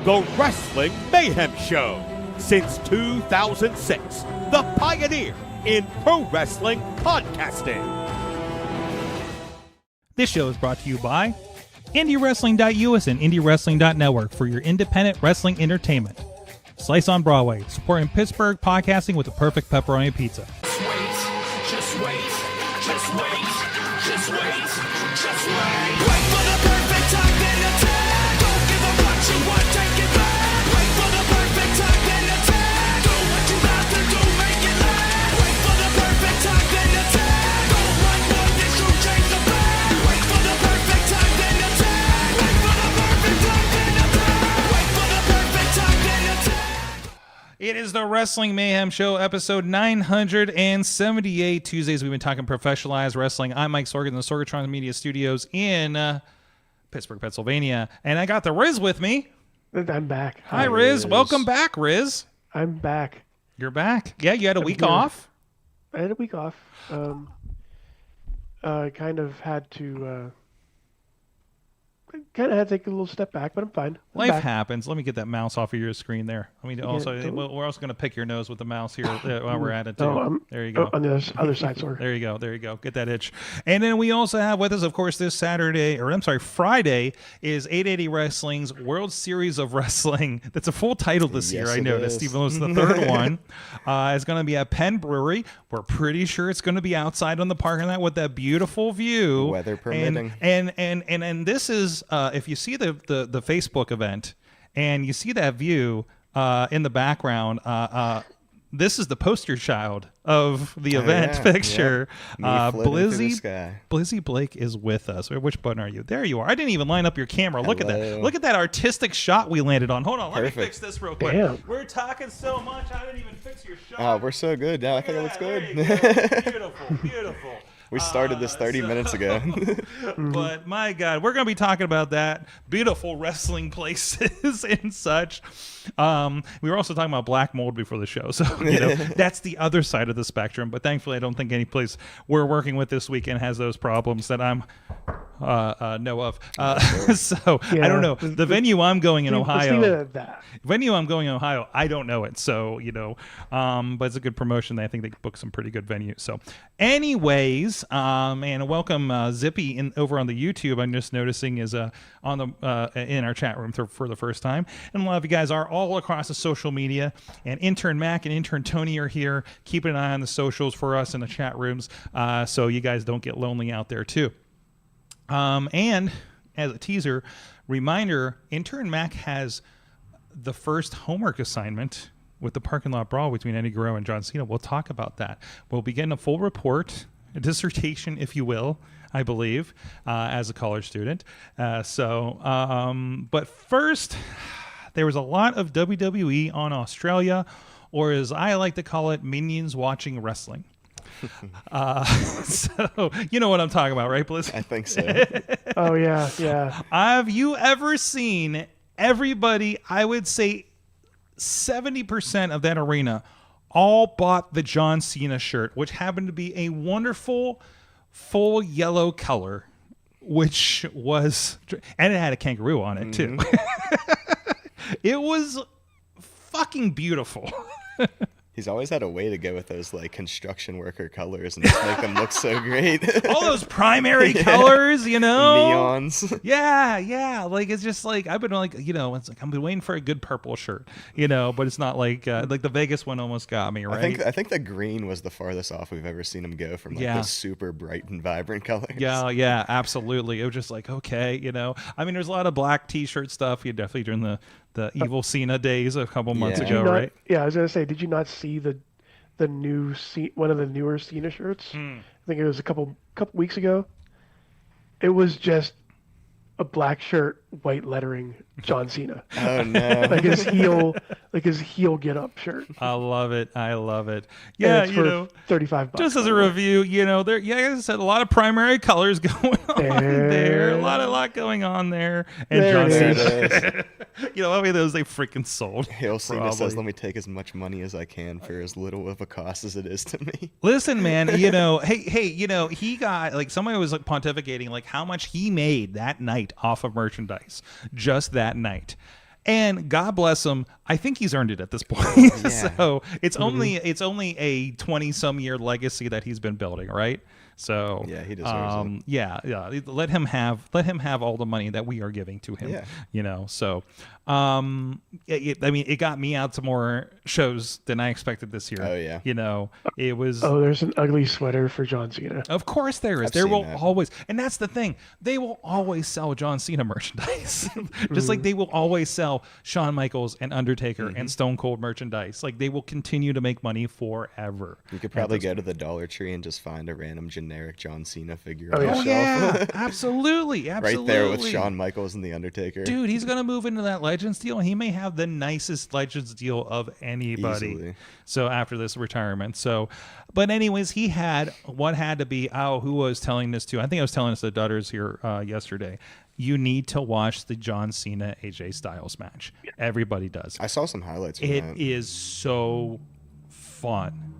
The Wrestling Mayhem Show. Since 2006, the pioneer in pro wrestling podcasting. This show is brought to you by IndyWrestling.us and IndyWrestling.network for your independent wrestling entertainment. Slice on Broadway, supporting Pittsburgh podcasting with the perfect pepperoni pizza. Just wait. Wait for the perfect time, then attack. Don't give up what you want, take it back. Wait for the perfect time, then attack. Do what you got to do, make it last. Wait for the perfect time, then attack. Don't run, boy, this you change the back. Wait for the perfect time, then attack. Wait for the perfect time, then attack. Wait for the perfect time, then attack. It is the Wrestling Mayhem Show, episode 978. Tuesdays, we've been talking professionalized wrestling. I'm Mike Sorgan in the Sorgatron Media Studios in Pittsburgh, Pennsylvania. And I got the Riz with me. I'm back. Hi, Riz. Welcome back, Riz. I'm back. You're back. Yeah, you had a week here. off. I had a week off. I kind of had to take a little step back, but I'm fine. Life back. happens. Let me get that mouse off of your screen there. I mean, also, we're also going to pick your nose with the mouse here while we're at it, too. There you go. On the other side, sorry. There you go. Get that itch. And then we also have with us, of course, this Friday is 880 Wrestling's World Series of Wrestling. That's a full title this year, I noticed, even though it's the third one. It's going to be at Penn Brewery. We're pretty sure it's going to be outside on the parking lot with that beautiful view. Weather permitting. And this is, if you see the Facebook event and you see that view in the background, this is the poster child of the event picture. Blizzy Blake is with us. Which button are you? There you are. I didn't even line up your camera. Look at that. Look at that artistic shot we landed on. Hold on. Let me fix this real quick. Damn. We're talking so much, I didn't even fix your shot. Oh, we're so good. Yeah, I think it looks good. Beautiful. We started this 30 minutes ago. But my God, we're going to be talking about that. Beautiful wrestling places and such. We were also talking about black mold before the show. So, that's the other side of the spectrum. But thankfully, I don't think any place we're working with this weekend has those problems that I'm know of. So, I don't know. The venue I'm going in Ohio. I don't know it. So, but it's a good promotion. I think they booked some pretty good venues. So, anyways, and welcome Zippy over on the YouTube. I'm just noticing is in our chat room for the first time, and a lot of you guys are all across the social media. And intern Mac and intern Tony are here, keeping an eye on the socials for us in the chat rooms, so you guys don't get lonely out there too. And as a teaser reminder, intern Mac has the first homework assignment with the parking lot brawl between Eddie Guerrero and John Cena. We'll talk about that. We'll be getting a full report, a dissertation, if you will, I believe, as a college student. But first, there was a lot of WWE on Australia, or as I like to call it, minions watching wrestling. So you know what I'm talking about, right, Blizzy? I think so. Oh, yeah. Have you ever seen everybody, I would say 70% of that arena all bought the John Cena shirt, which happened to be a wonderful full yellow color, which was, and it had a kangaroo on it too. It was fucking beautiful. He's always had a way to go with those like construction worker colors and just make them look so great. All those primary colors, Neons. Yeah. Like it's just like I've been like, it's like I've been waiting for a good purple shirt, but it's not like the Vegas one almost got me, right? I think the green was the farthest off we've ever seen him go from like the super bright and vibrant colors. Yeah, absolutely. It was just like, okay, I mean, there's a lot of black T-shirt stuff. You definitely during the evil Cena days a couple months ago, right? Yeah, I was gonna say, did you not see the new one of the newer Cena shirts? I think it was a couple weeks ago. It was just a black shirt, white lettering, John Cena. Oh no! like his heel get up shirt. I love it. Yeah, and it's for $35. Just as a review, there. Yeah, as I said, a lot of primary colors going on there. A lot going on there. And there John Cena. How many of those they freaking sold? Heel Cena says, "Let me take as much money as I can for as little of a cost as it is to me." Listen, man. He got like somebody was like pontificating like how much he made that night off of merchandise, just that night. And God bless him, I think he's earned it at this point. Yeah. So it's only a 20-some year legacy that he's been building, right? So Yeah, he deserves it. Yeah. Let him have all the money that we are giving to him. Yeah. So it got me out to more shows than I expected this year. Oh, yeah. It was. Oh, there's an ugly sweater for John Cena. Of course there is. I've There seen will that. always, and that's the thing. They will always sell John Cena merchandise, just like they will always sell Shawn Michaels and Undertaker and Stone Cold merchandise. Like they will continue to make money forever. You could probably go to the Dollar Tree and just find a random generic John Cena figure on Oh, the Oh shelf. yeah, absolutely. Right there with Shawn Michaels and the Undertaker. Dude, he's gonna move into that Legends deal, and he may have the nicest Legends deal of anybody. Easily. So after this retirement, but anyways, he had what had to be. Who was telling this to? I think I was telling this to the Dutters here yesterday. You need to watch the John Cena AJ Styles match. Everybody does. I saw some highlights from It that. is so fun,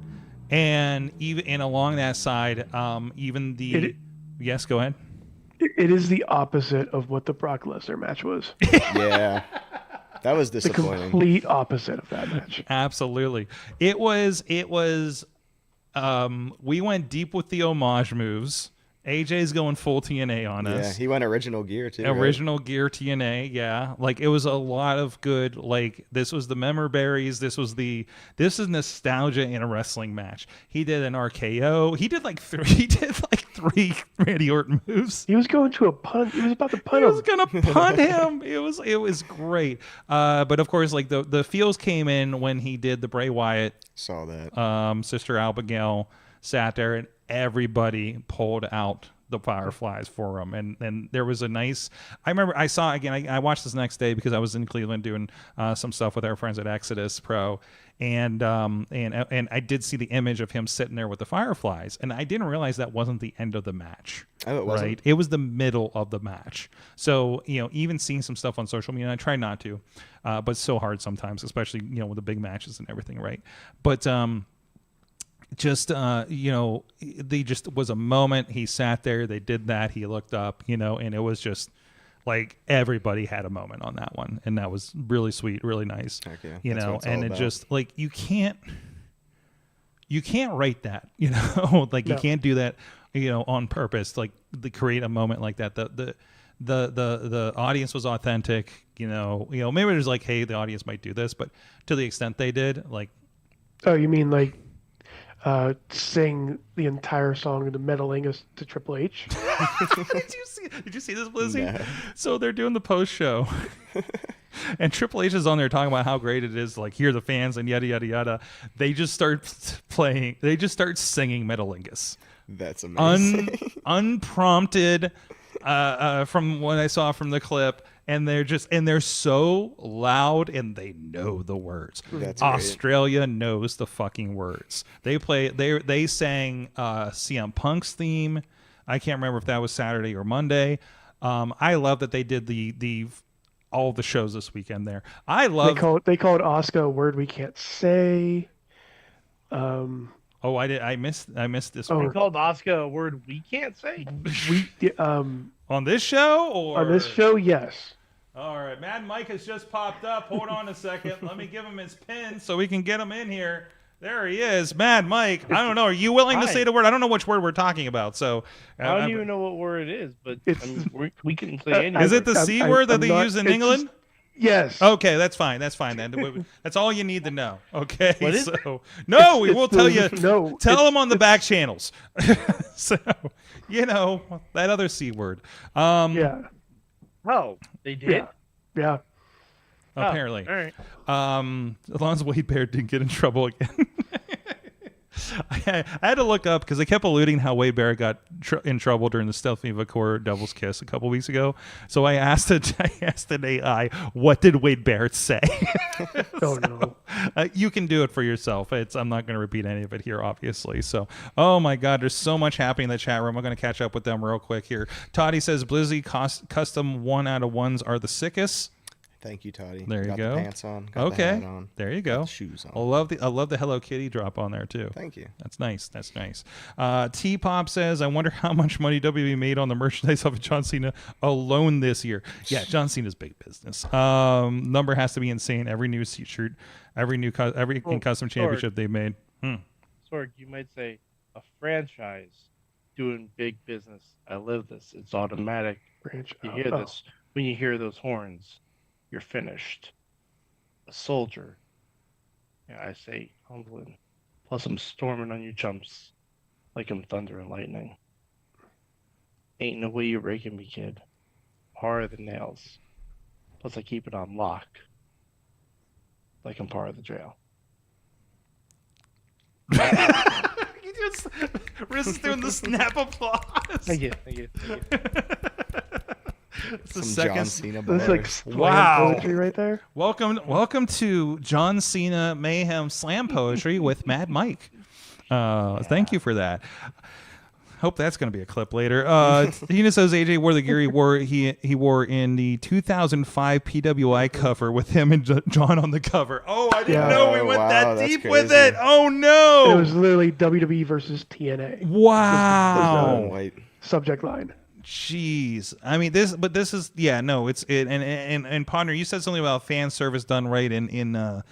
and along that side, even the yes, go ahead. It is the opposite of what the Brock Lesnar match was. Yeah. That was The disappointing. complete opposite of that match. Absolutely. It was we went deep with the homage moves. AJ's going full TNA on Yeah, us. he went original gear too. right? Original gear TNA, yeah. Like it was a lot of good. Like this was the memorberries. This is nostalgia in a wrestling match. He did an RKO. He did like three Randy Orton moves. He was going to a punt. He was about to punt He was him. gonna punt him. It was great. But of course, like the feels came in when he did the Bray Wyatt. Saw that. Sister Abigail sat there and everybody pulled out the fireflies for him, and there was a nice. I remember I saw again. I watched this next day because I was in Cleveland doing some stuff with our friends at Exodus Pro, and I did see the image of him sitting there with the fireflies, and I didn't realize that wasn't the end of the match. Oh, it wasn't? Right? It was the middle of the match. So even seeing some stuff on social media, and I try not to, but it's so hard sometimes, especially with the big matches and everything, right? But they just was a moment. He sat there, they did that, he looked up, and it was just like everybody had a moment on that one, and that was really sweet, really nice. Heck yeah. That's what it's all And it about. just like you can't write that, like you can't do that, on purpose, like to create a moment like that. The audience was authentic, maybe there's like, hey, the audience might do this, but to the extent they did, like, Oh, you mean like sing the entire song of the Metalingus to Triple H? Did you see this, Blizzy? No. So they're doing the post show, and Triple H is on there talking about how great it is, like hear the fans and yada yada yada. They just start playing. They just start singing Metalingus, That's amazing. unprompted, from what I saw from the clip. And they're so loud, and they know the words. That's great. Australia knows the fucking words. They sang CM Punk's theme. I can't remember if that was Saturday or Monday. I love that they did the all the shows this weekend there. I love. They called Oscar a word we can't say. Oh, I missed this Oh. They part. called Oscar a word we can't say. On this show or On this show, yes. All right, Mad Mike has just popped up. Hold on a second. Let me give him his pin so we can get him in here. There he is, Mad Mike. I don't know. Are you willing to Hi. say the word? I don't know which word we're talking about. So I don't even know what word it is, but It's- we can say any is it word. the C word that I'm they not- use in it's England? Yes. Okay, that's fine. That's fine then. That's all you need to know. Okay. What is so no, we it's will the- tell you. no, tell it's- them on the back channels. So that other C word. Yeah. Oh, they did? Yeah. Yeah. Oh, Apparently. all right. As long as Wade Barrett didn't get in trouble again. I had to look up because they kept alluding how Wade Barrett got in trouble during the Stephanie McCord Devil's Kiss a couple weeks ago. So I asked an AI, what did Wade Barrett say? Oh no. You can do it for yourself. I'm not going to repeat any of it here, obviously. So, oh my God, there's so much happening in the chat room. I'm going to catch up with them real quick here. Toddy says Blizzy custom 1 out of 1s are the sickest. Thank you, Toddy. There you got go. The pants on. Got Okay. The hat on. There you got go. The shoes on. I love the Hello Kitty drop on there too. Thank you. That's nice. That's nice. T Pop says, I wonder how much money WWE made on the merchandise of John Cena alone this year. Yeah, John Cena's big business. Number has to be insane. Every new shirt, every custom championship they made. Sorg, you might say a franchise doing big business. I live this. It's automatic. You hear this. When you hear those horns, you're finished. A soldier. Yeah, I say humbling. Plus I'm storming on you chumps like I'm thunder and lightning. Ain't no way you're breaking me, kid. Harder than nails. Plus I keep it on lock. Like I'm part of the jail. Riz is doing the snap applause. Thank you. It's the Some second. John Cena That's bars. like slam Wow. poetry right there. Welcome to John Cena Mayhem Slam Poetry with Mad Mike. Thank you for that. Hope that's going to be a clip later. Tina says AJ wore the gear he wore in the 2005 PWI cover with him and John on the cover. Oh, I didn't Yeah. know we Oh, went wow, that that's deep with crazy. it. Oh no! It was literally WWE versus TNA. Wow. White. Subject line. Jeez, I mean this is and Ponder, you said something about fan service done right in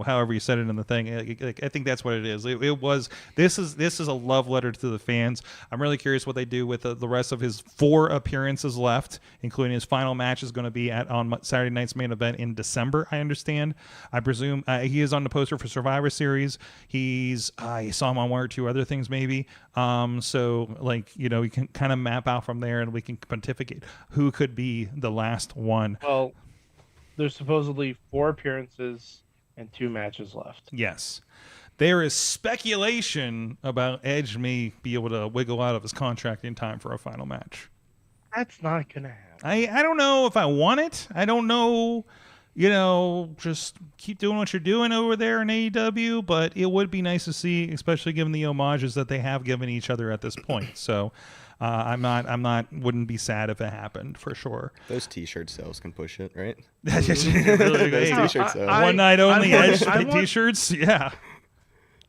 however you said it in the thing. I think that's what it is. It was this is a love letter to the fans. I'm really curious what they do with the rest of his 4 appearances left, including his final match is going to be on Saturday night's main event in December. I understand. I presume he is on the poster for Survivor Series. He's I saw him on 1 or 2 other things maybe. So we can kind of map out from there and we can pontificate who could be the last one. Well, there's supposedly 4 appearances and 2 matches left. Yes. There is speculation about Edge may be able to wiggle out of his contract in time for a final match. That's not gonna happen. I don't know if I want it. I don't know, just keep doing what you're doing over there in AEW, but it would be nice to see, especially given the homages that they have given each other at this point. So wouldn't be sad if it happened for sure. Those T-shirt sales can push it, right? Those Those T-shirt sales. One night only Edge I want- t-shirts. Yeah.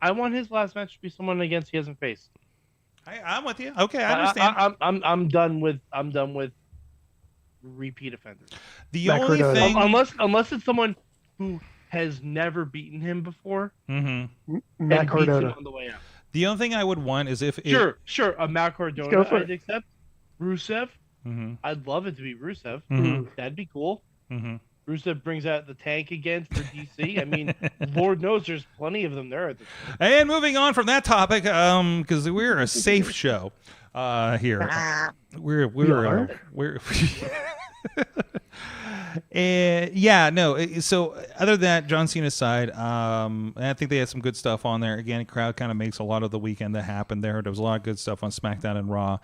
I want his last match to be someone against he hasn't faced. I'm with you. Okay, I understand. I'm done with repeat offenders. The Matt only Cardona. thing. Unless it's someone who has never beaten him before Mhm. and Matt beats him Cardona. on the way out. The only thing I would want is if Sure. A Matt Cardona, go for I'd it. accept. Rusev, Mhm. I'd love it to be Rusev. Mhm. That'd be cool. Mhm. Rusev brings out the tank again for DC. I mean, Lord knows there's plenty of them there at this point. And moving on from that topic, because we're a safe show here. We're So other than that, John Cena's side, I think they had some good stuff on there. Again, crowd kind of makes a lot of the weekend that happened there. There was a lot of good stuff on SmackDown and Raw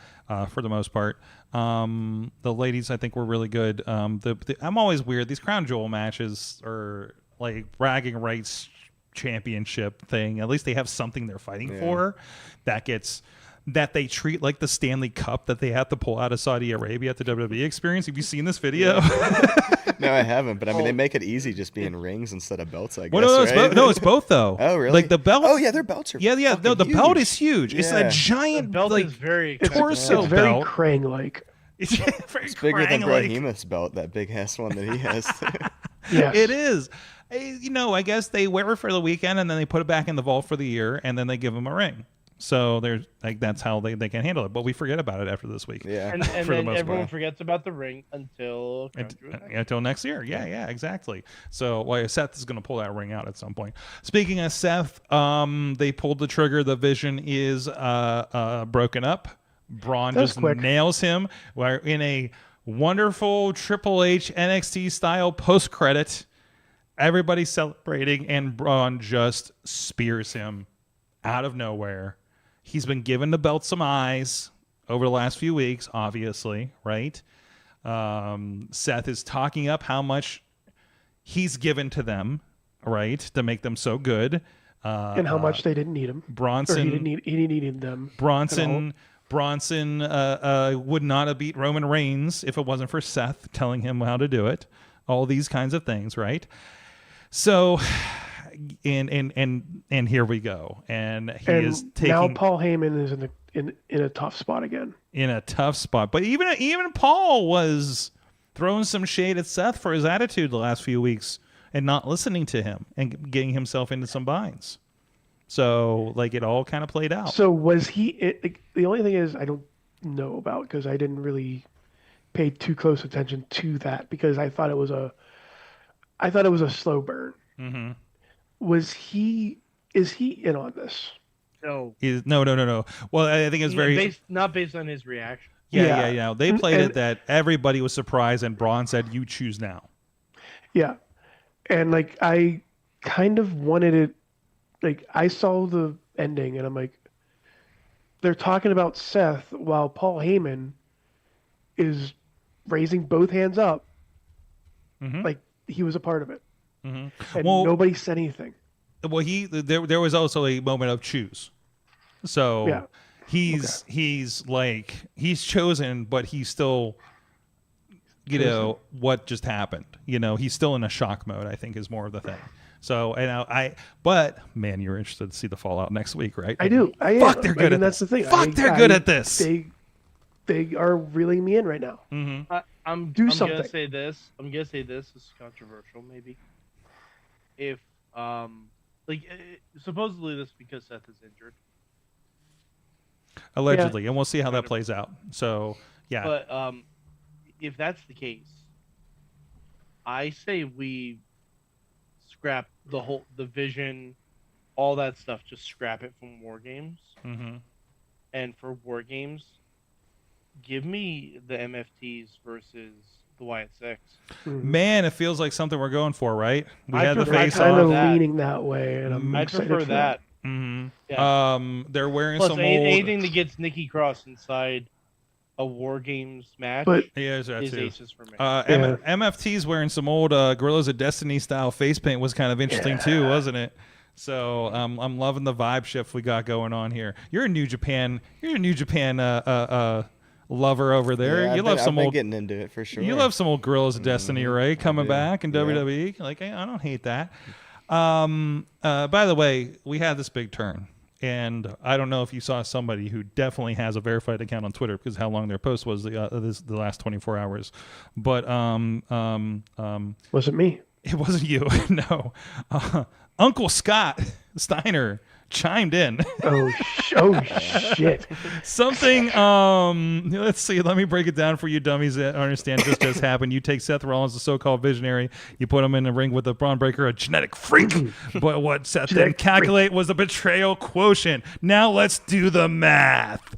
for the most part. The ladies, I think, were really good. I'm always weird. These Crown Jewel matches are like bragging rights championship thing. At least they have something they're fighting for that they treat like the Stanley Cup that they have to pull out of Saudi Arabia at the WWE experience. Have you seen this video? No, I haven't. But I mean, they make it easy just being rings instead of belts. I guess. Well, right? it's both though. Oh, really? Like the belt. Oh, yeah, their belts are. Yeah. No, fucking the belt huge. is huge. It's a Yeah. giant Belt like is very expensive. torso It's very belt. Krang-like. It's very It's bigger than Krang-like. Behemoth's belt, that big ass one that he has. Yes. It is. I guess they wear it for the weekend and then they put it back in the vault for the year and then they give them a ring. So there's like that's how they can handle it. But we forget about it after this week. Yeah. And For the then most everyone part. forgets about the ring until Until next year. Yeah, exactly. So Seth is going to pull that ring out at some point. Speaking of Seth, they pulled the trigger. The Vision is broken up. Braun That was just quick. nails him. We're in a wonderful Triple H NXT style post credit. Everybody's celebrating, and Braun just spears him out of nowhere. He's been giving the belt some eyes over the last few weeks, obviously, right? Seth is talking up how much he's given to them, right, to make them so good. And how much they didn't need him. Or Bronson, he didn't need them. Bronson Bronson would not have beat Roman Reigns if it wasn't for Seth telling him how to do it. All these kinds of things, right? So, and here we go. And he is taking now Paul Heyman is in a tough spot again. In a tough spot, but even Paul was throwing some shade at Seth for his attitude the last few weeks and not listening to him and getting himself into some binds. So, like, it all kind of played out. So was he? The only thing is I don't know about because I didn't really pay too close attention to that because I thought it was a slow burn. Mm-hmm. Was he? Is he in on this? No. No. Well, I think it was very not based on his reaction. Yeah. They played it that everybody was surprised, and Braun said, "You choose now." Yeah, and like I kind of wanted it. Like I saw the ending, and I'm like, they're talking about Seth while Paul Heyman is raising both hands up, like he was a part of it, and nobody said anything. Well, there was also a moment of choose. So Yeah. he's chosen, but he's still, what just happened. He's still in a shock mode, I think, is more of the thing. So, but man, you're interested to see the fallout next week, right? I do. Fuck, they're good at that's this. the thing. Fuck, they're good at this. They are reeling me in right now. Mm-hmm. I'm something. gonna say this. I'm gonna say this is controversial, maybe. If supposedly this is because Seth is injured. Allegedly, and we'll see how that plays out. So, yeah. But if that's the case, I say we scrap the vision, all that stuff. Just scrap it from War Games. Mm-hmm. And for War Games, give me the MFTs versus the Wyatt Six. Man, it feels like something we're going for, right? We I had the prefer face kind of off. leaning that way, and I'm I excited prefer for that. Mm-hmm. Yeah. They're wearing Plus, some old. anything that gets Nikki Cross inside a War Games match But Yeah, that is too. aces for me. MFT's wearing some old Gorillas of Destiny style face paint was kind of interesting too, wasn't it? So I'm loving the vibe shift we got going on here. You're a New Japan. Lover over there. Yeah, You love some I've been old. getting into it for sure. You love some old Gorillas of Destiny, right? Coming do. back in WWE. Like, I don't hate that. By the way, we had this big turn. And I don't know if you saw somebody who definitely has a verified account on Twitter because how long their post was the last 24 hours. But wasn't me. it wasn't you. No. Uncle Scott Steiner chimed in. Oh shit. Something, let's see. Let me break it down for you dummies that understand just as happened. You take Seth Rollins, the so-called visionary. You put him in the ring with a Braun Breaker, a genetic freak. But what Seth didn't calculate was the betrayal quotient. Now let's do the math.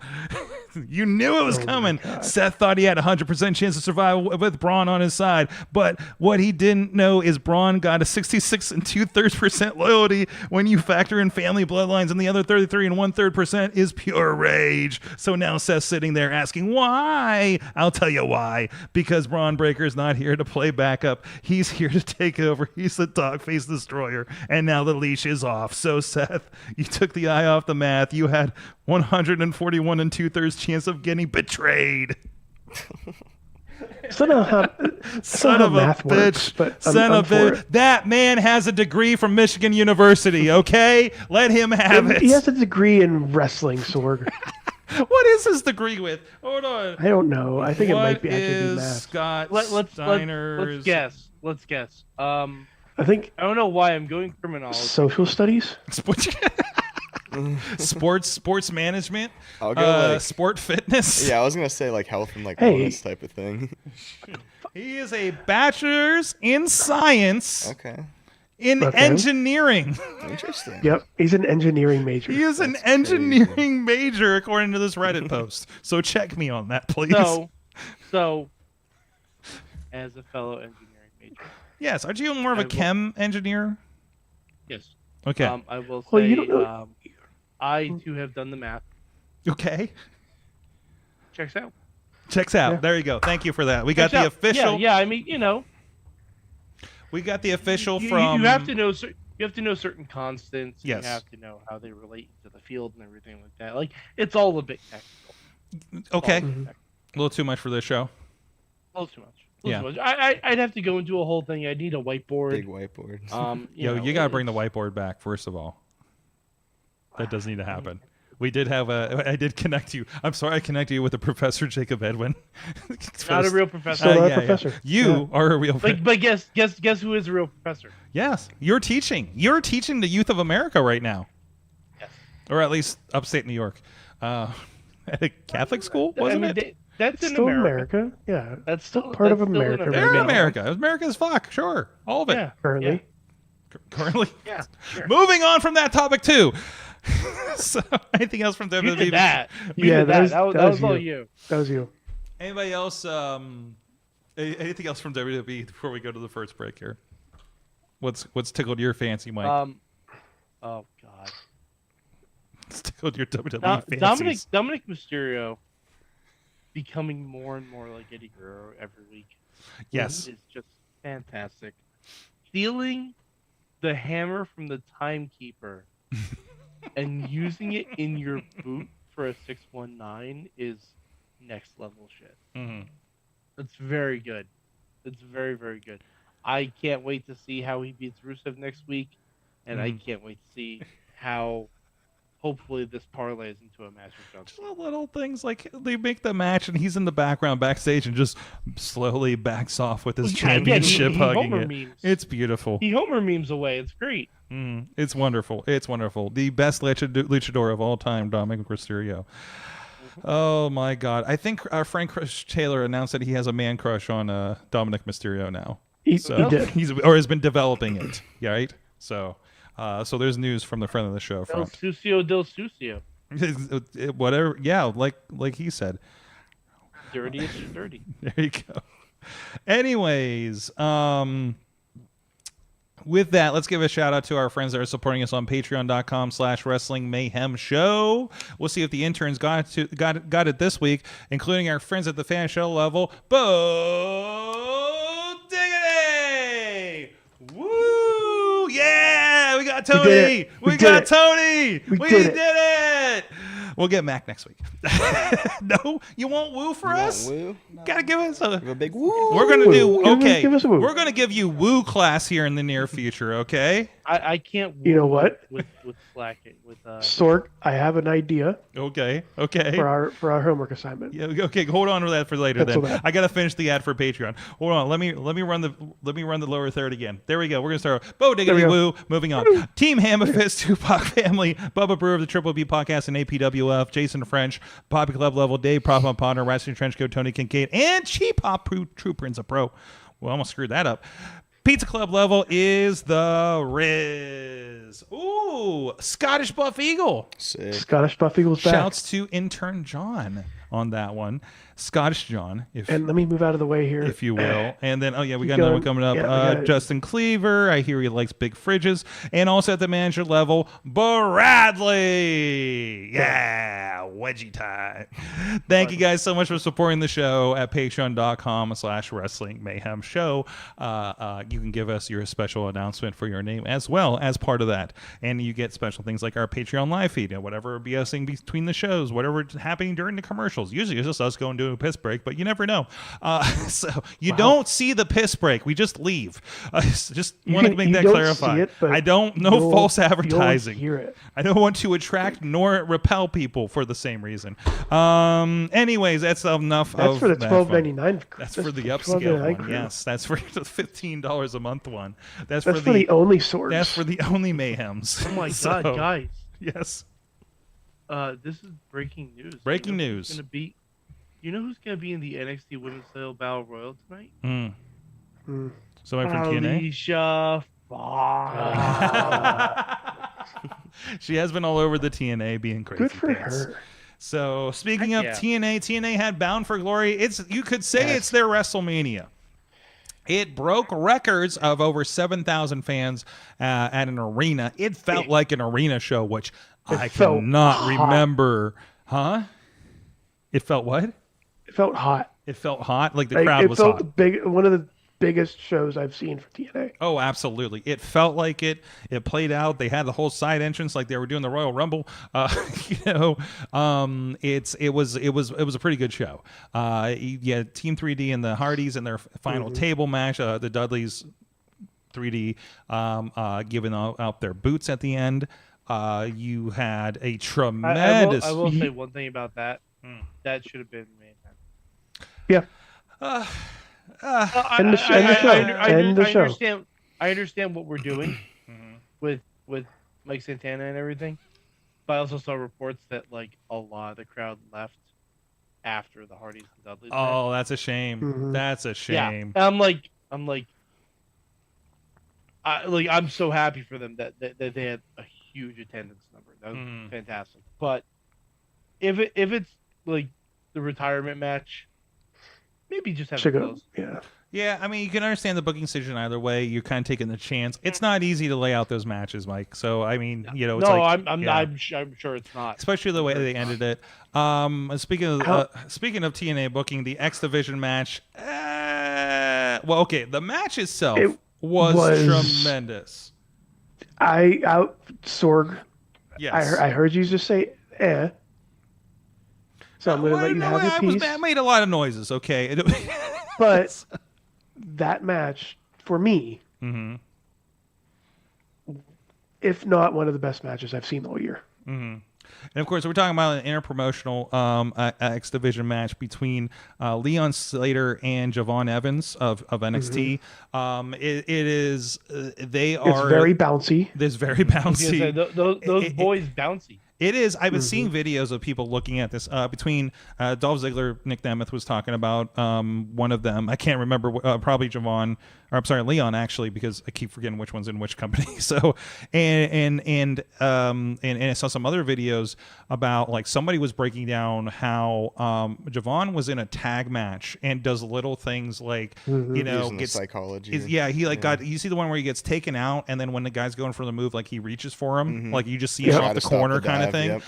You knew it was coming. Seth thought he had a 100% chance to survive with Braun on his side. But what he didn't know is Braun got a 66 2/3% loyalty when you factor in family bloodlines, and the other 33 1/3% is pure rage. So now Seth's sitting there asking why. I'll tell you why. Because Braun Breaker's not here to play backup. He's here to take over. He's the dog-faced destroyer. And now the leash is off. So Seth, you took the eye off the math. You had 141 2/3 chance of getting betrayed. Son of a bitch. works, but Son of a bitch. That man has a degree from Michigan University, okay? Let him have it. He has a degree in wrestling, Sorg. What is his degree with? Hold on. I don't know. I think it might be What actually be is math. Scott Let's Steiner's guess. Let's guess. I think I don't know why I'm going criminology. social studies. sports management, I'll go sport fitness. Yeah, I was gonna say like health and like Hey. wellness type of thing. He is a bachelor's in science Okay, in Okay. engineering. interesting. Yep, he's an engineering major. He is an That's engineering major, according to this Reddit post. So check me on that, please. So, as a fellow engineering major, Yes, aren't you more of I a will- chem engineer? yes. Okay. I will Well, say, you don't know- I too have done the math. Okay. Checks out. Checks out. Yeah. There you go. Thank you for that. We got Checks the out. official. Yeah. I mean, We got the official you from. have to know. You have to know certain constants. Yes. You have to know how they relate to the field and everything like that. Like it's all a bit technical. Okay. Mm-hmm. A little too much for this show. A little too much. Yeah. Too much. I'd have to go into a whole thing. I need a whiteboard. Big whiteboard. You got to bring the whiteboard back, first of all. That does need to happen. We did have I did connect you. I'm sorry, I connected you with the Professor Jacob Edwin. Not a real professor. Still not a professor. You are a real But guess who is a real professor? Yes, you're teaching. You're teaching the youth of America right now. Yes. Or at least upstate New York. At a Catholic school, wasn't it? That's in Still America. Yeah. That's still part of that's still in America. They're Yeah. America. America's fuck. Sure. All of it. Yeah. Currently. Currently. Yeah. Sure. Moving on from that topic too. So, anything else from WWE? You did that. Yeah, that was all you. you. That was you. Anybody else? Anything else from WWE before we go to the first break here? What's tickled your fancy, Mike? Oh God. What's tickled your WWE fancies? Dominic Mysterio becoming more and more like Eddie Guerrero every week. Yes. It's just fantastic. Stealing the hammer from the timekeeper and using it in your boot for a 619 is next level shit. Mm-hmm. It's very good. It's very, very good. I can't wait to see how he beats Rusev next week, and I can't wait to see how hopefully this parlays into a match with John Cena. Just little things like they make the match and he's in the background backstage and just slowly backs off with his championship he hugging Homer it. memes. It's beautiful. He Homer memes away. It's great. It's wonderful. It's wonderful. The best luchador of all time, Dominic Mysterio. Oh my God! I think our friend Chris Taylor announced that he has a man crush on Dominic Mysterio now. He did. Has been developing it. Right. So there's news from the friend of the show. Del Sucio. Whatever. Yeah. Like he said. Dirty is dirty. There you go. Anyways, with that, let's give a shout out to our friends that are supporting us on patreon.com/wrestling mayhem show. We'll see if the interns got it this week, including our friends at the fan show level. Bo Diggity! Woo! Yeah! We got Tony! We got Tony! We did it! We'll get Mac next week. No, you won't woo for us? Woo? Gotta give us a big woo. We're gonna do okay. Give us a woo. We're gonna give you woo class here in the near future. Okay. I can't. You know what? With Slack with Sork, I have an idea Okay. for our homework assignment. Yeah, okay, hold on to that for later. Pencil Then that. I gotta finish the ad for Patreon. Hold on, let me run the lower third again. There we go. We're gonna start. Bo Diggity Woo. Moving on. Team Hammerfist, Tupac Family, Bubba Brewer of the Triple B Podcast and APWF, Jason French, Poppy Club Level, Dave Prophet Potter, Wrestling Trenchcoat, Tony Kincaid, and Cheap Hop True Prince of Pro. Well, I almost screwed that up. Pizza Club Level is the Riz. Ooh, Scottish Buff Eagle. Sick. Scottish Buff Eagles back. Shouts to intern John on that one. Scottish John, And let me move out of the way here. if you will. And then, we Keep got another one going. coming up. Yeah, we got it. Justin Cleaver. I hear he likes big fridges. And also at the manager level, Bradley. Yeah, wedgie time. Thank you guys so much for supporting the show at patreon.com/wrestling mayhem show. You can give us your special announcement for your name as well as part of that. And you get special things like our Patreon live feed, whatever BSing between the shows, whatever's happening during the commercials. Usually it's just us going to a piss break, but you never know. So you don't see the piss break. We just leave. Just want to make that clarified. I don't know false advertising. Hear it. I don't want to attract nor repel people for the same reason. Anyways, that's enough. That's for the $12.99. That's for the upscale one. Yes, that's for the $15 a month one. That's for the only source. That's for the only mayhems. Oh my God, guys! Yes. This is breaking news. Breaking news. You know who's gonna be in the NXT Women's Title Battle Royal tonight? Somebody from TNA. Alicia She has been all over the TNA being crazy. Good for pants. her. So speaking of yeah. TNA had Bound for Glory. You could say it's their WrestleMania. It broke records of over 7,000 fans at an arena. It felt like an arena show, which I cannot remember. Huh? It felt what? It felt hot. It felt hot, like the crowd was hot. It hot. felt big. One of the biggest shows I've seen for TNA. Oh, absolutely. It felt like it. It played out. They had the whole side entrance like they were doing the Royal Rumble. It was a pretty good show. Yeah, Team 3D and the Hardys in their final table match. The Dudleys 3D giving out their boots at the end. You had a tremendous. I will say one thing about that. That should have been Mayhem. Yeah. End the show. I understand what we're doing with Mike Santana and everything, but I also saw reports that like a lot of the crowd left after the Hardys and Dudleys. Oh, that's a shame. Mhm. That's a shame. Yeah. I'm so happy for them that they had a huge attendance number. That was fantastic. But if it's like the retirement match, maybe just have it close. Yeah. Yeah, I mean, you can understand the booking decision either way. You're kind of taking the chance. It's not easy to lay out those matches, Mike. So, I mean, it's I'm sure it's not. Especially the way they ended it. Speaking of TNA booking, the X Division match. The match itself was tremendous. Sorg. Yes. I heard you just say So I'm going to let you have your piece. I made a lot of noises, okay? But that match, for me, if not one of the best matches I've seen all year. And of course, we're talking about an interpromotional X Division match between Leon Slater and Javon Evans of NXT. It's very bouncy. It's very bouncy. Those boys bouncy. It is. I've been seeing videos of people looking at this between Dolph Ziggler, Nick Nemeth was talking about one of them. I can't remember. Probably Leon actually, because I keep forgetting which one's in which company. So, and I saw some other videos about like somebody was breaking down how Javon was in a tag match and does little things like gets psychology. Got. You see the one where he gets taken out, and then when the guy's going for the move, like he reaches for him, like you just see him off the corner kind of thing. Yep.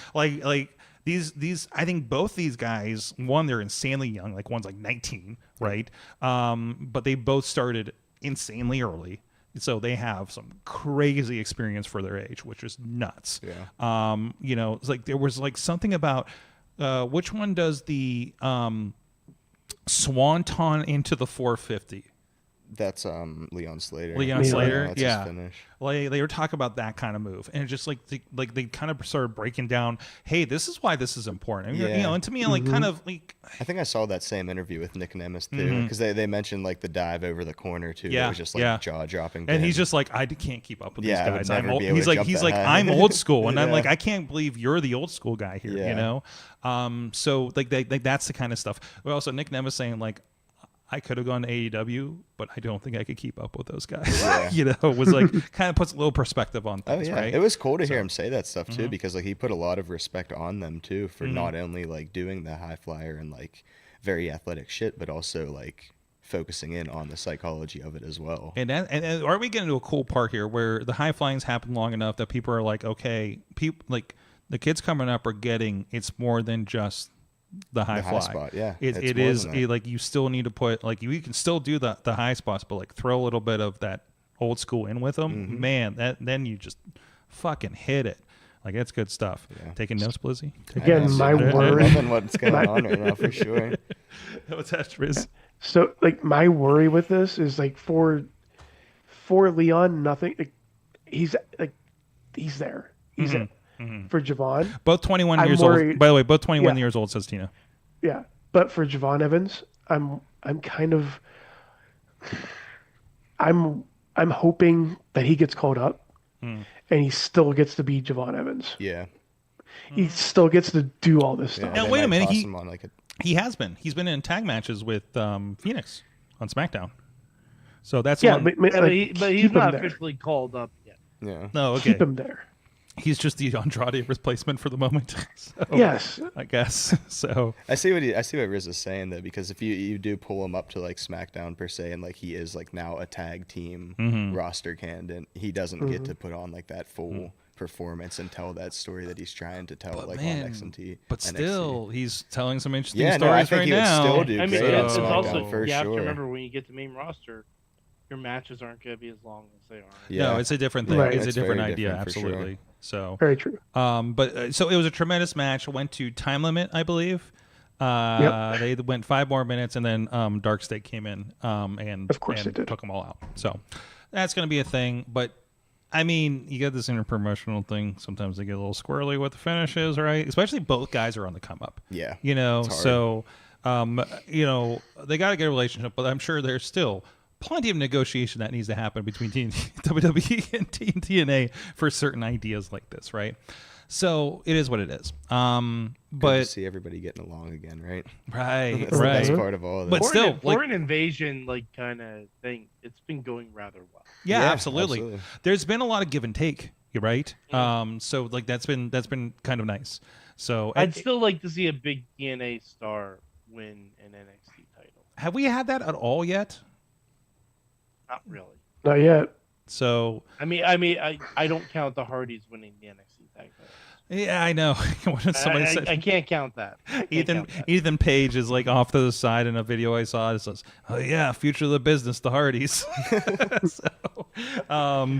Like these I think both these guys, one, they're insanely young, like one's like 19, right? But they both started insanely early, so they have some crazy experience for their age, which is nuts. It's like there was like something about which one does the swanton into the 450. That's Leon Slater. Leon Slater, that's yeah. his finish. Like they were talking about that kind of move, and just like they kind of started breaking down, hey, this is why this is important. And to me, like kind of like. I think I saw that same interview with Nick Nemeth too, because they mentioned like the dive over the corner too. Yeah, it was just like jaw dropping. And he's just like, I can't keep up with these guys. He's like, I'm old school, and I'm like, I can't believe you're the old school guy here. So like that's the kind of stuff. But also Nick Nemeth saying like, I could have gone to AEW, but I don't think I could keep up with those guys. Was like kind of puts a little perspective on things, right? It was cool to hear him say that stuff too, because like he put a lot of respect on them too for not only like doing the high flyer and like very athletic shit, but also like focusing in on the psychology of it as well. And are we getting to a cool part here where the high flying's happened long enough that people are like, okay, like the kids coming up are getting it's more than just the high fly spot, yeah. It is like you still need to put like you can still do the high spots, but like throw a little bit of that old school in with them. Man, then you just fucking hit it. Like it's good stuff. Taking notes, Blizzy? Again, my worry. I'm loving what's going on right now for sure. What's that, Triz? So like my worry with this is like for Leon, nothing. Like, he's there. He's there. For Javon, both 21 years old. By the way, both 21 years old, says Tina. Yeah, but for Javon Evans, I'm hoping that he gets called up, and he still gets to be Javon Evans. Yeah, he still gets to do all this stuff. Now wait a minute, he has been. He's been in tag matches with Phoenix on SmackDown. So that's but he's not officially called up yet. Yeah. No, okay. Keep him there. He's just the Andrade replacement for the moment. So, yes, I guess so. I see what Riz is saying though, because if you do pull him up to like SmackDown per se, and like he is like now a tag team roster candidate, he doesn't get to put on like that full performance and tell that story that he's trying to tell on NXT. But still, he's telling some interesting I stories think right he now. would still do great on it's SmackDown also for you have to sure. remember when you get to main roster, your matches aren't going to be as long as they are. No, it's a different thing. Right. It's a It's different very idea, different for sure. absolutely. So, Very true. but so it was a tremendous match. Went to time limit, I believe. Yep. They went 5 more minutes, and then Dark State came in and Of course and they did. took them all out. So that's going to be a thing. But I mean, you get this interpromotional thing. Sometimes they get a little squirrely with the finishes, right? Especially both guys are on the come up. Yeah. You know, It's hard. so you know, they got to get a relationship, but I'm sure there's still plenty of negotiation that needs to happen between WWE and TNA for certain ideas like this, right? So it is what it is. Good But to see everybody getting along again, right? right, That's the right. best part of all of this. But still, for an invasion like kind of thing, it's been going rather well. Yeah, Yeah, absolutely. absolutely. There's been a lot of give and take, right? Yeah. So like that's been kind of nice. So I'd still like to see a big TNA star win an NXT title. have we had that at all yet? Not really. Not yet. So I mean, I don't count the Hardys winning the NXT tag title. yeah, I know. When somebody said I can't count that. I can't count that. Ethan Page is like off to the side in a video I saw. It says, "Oh yeah, future of the business, the Hardys." So,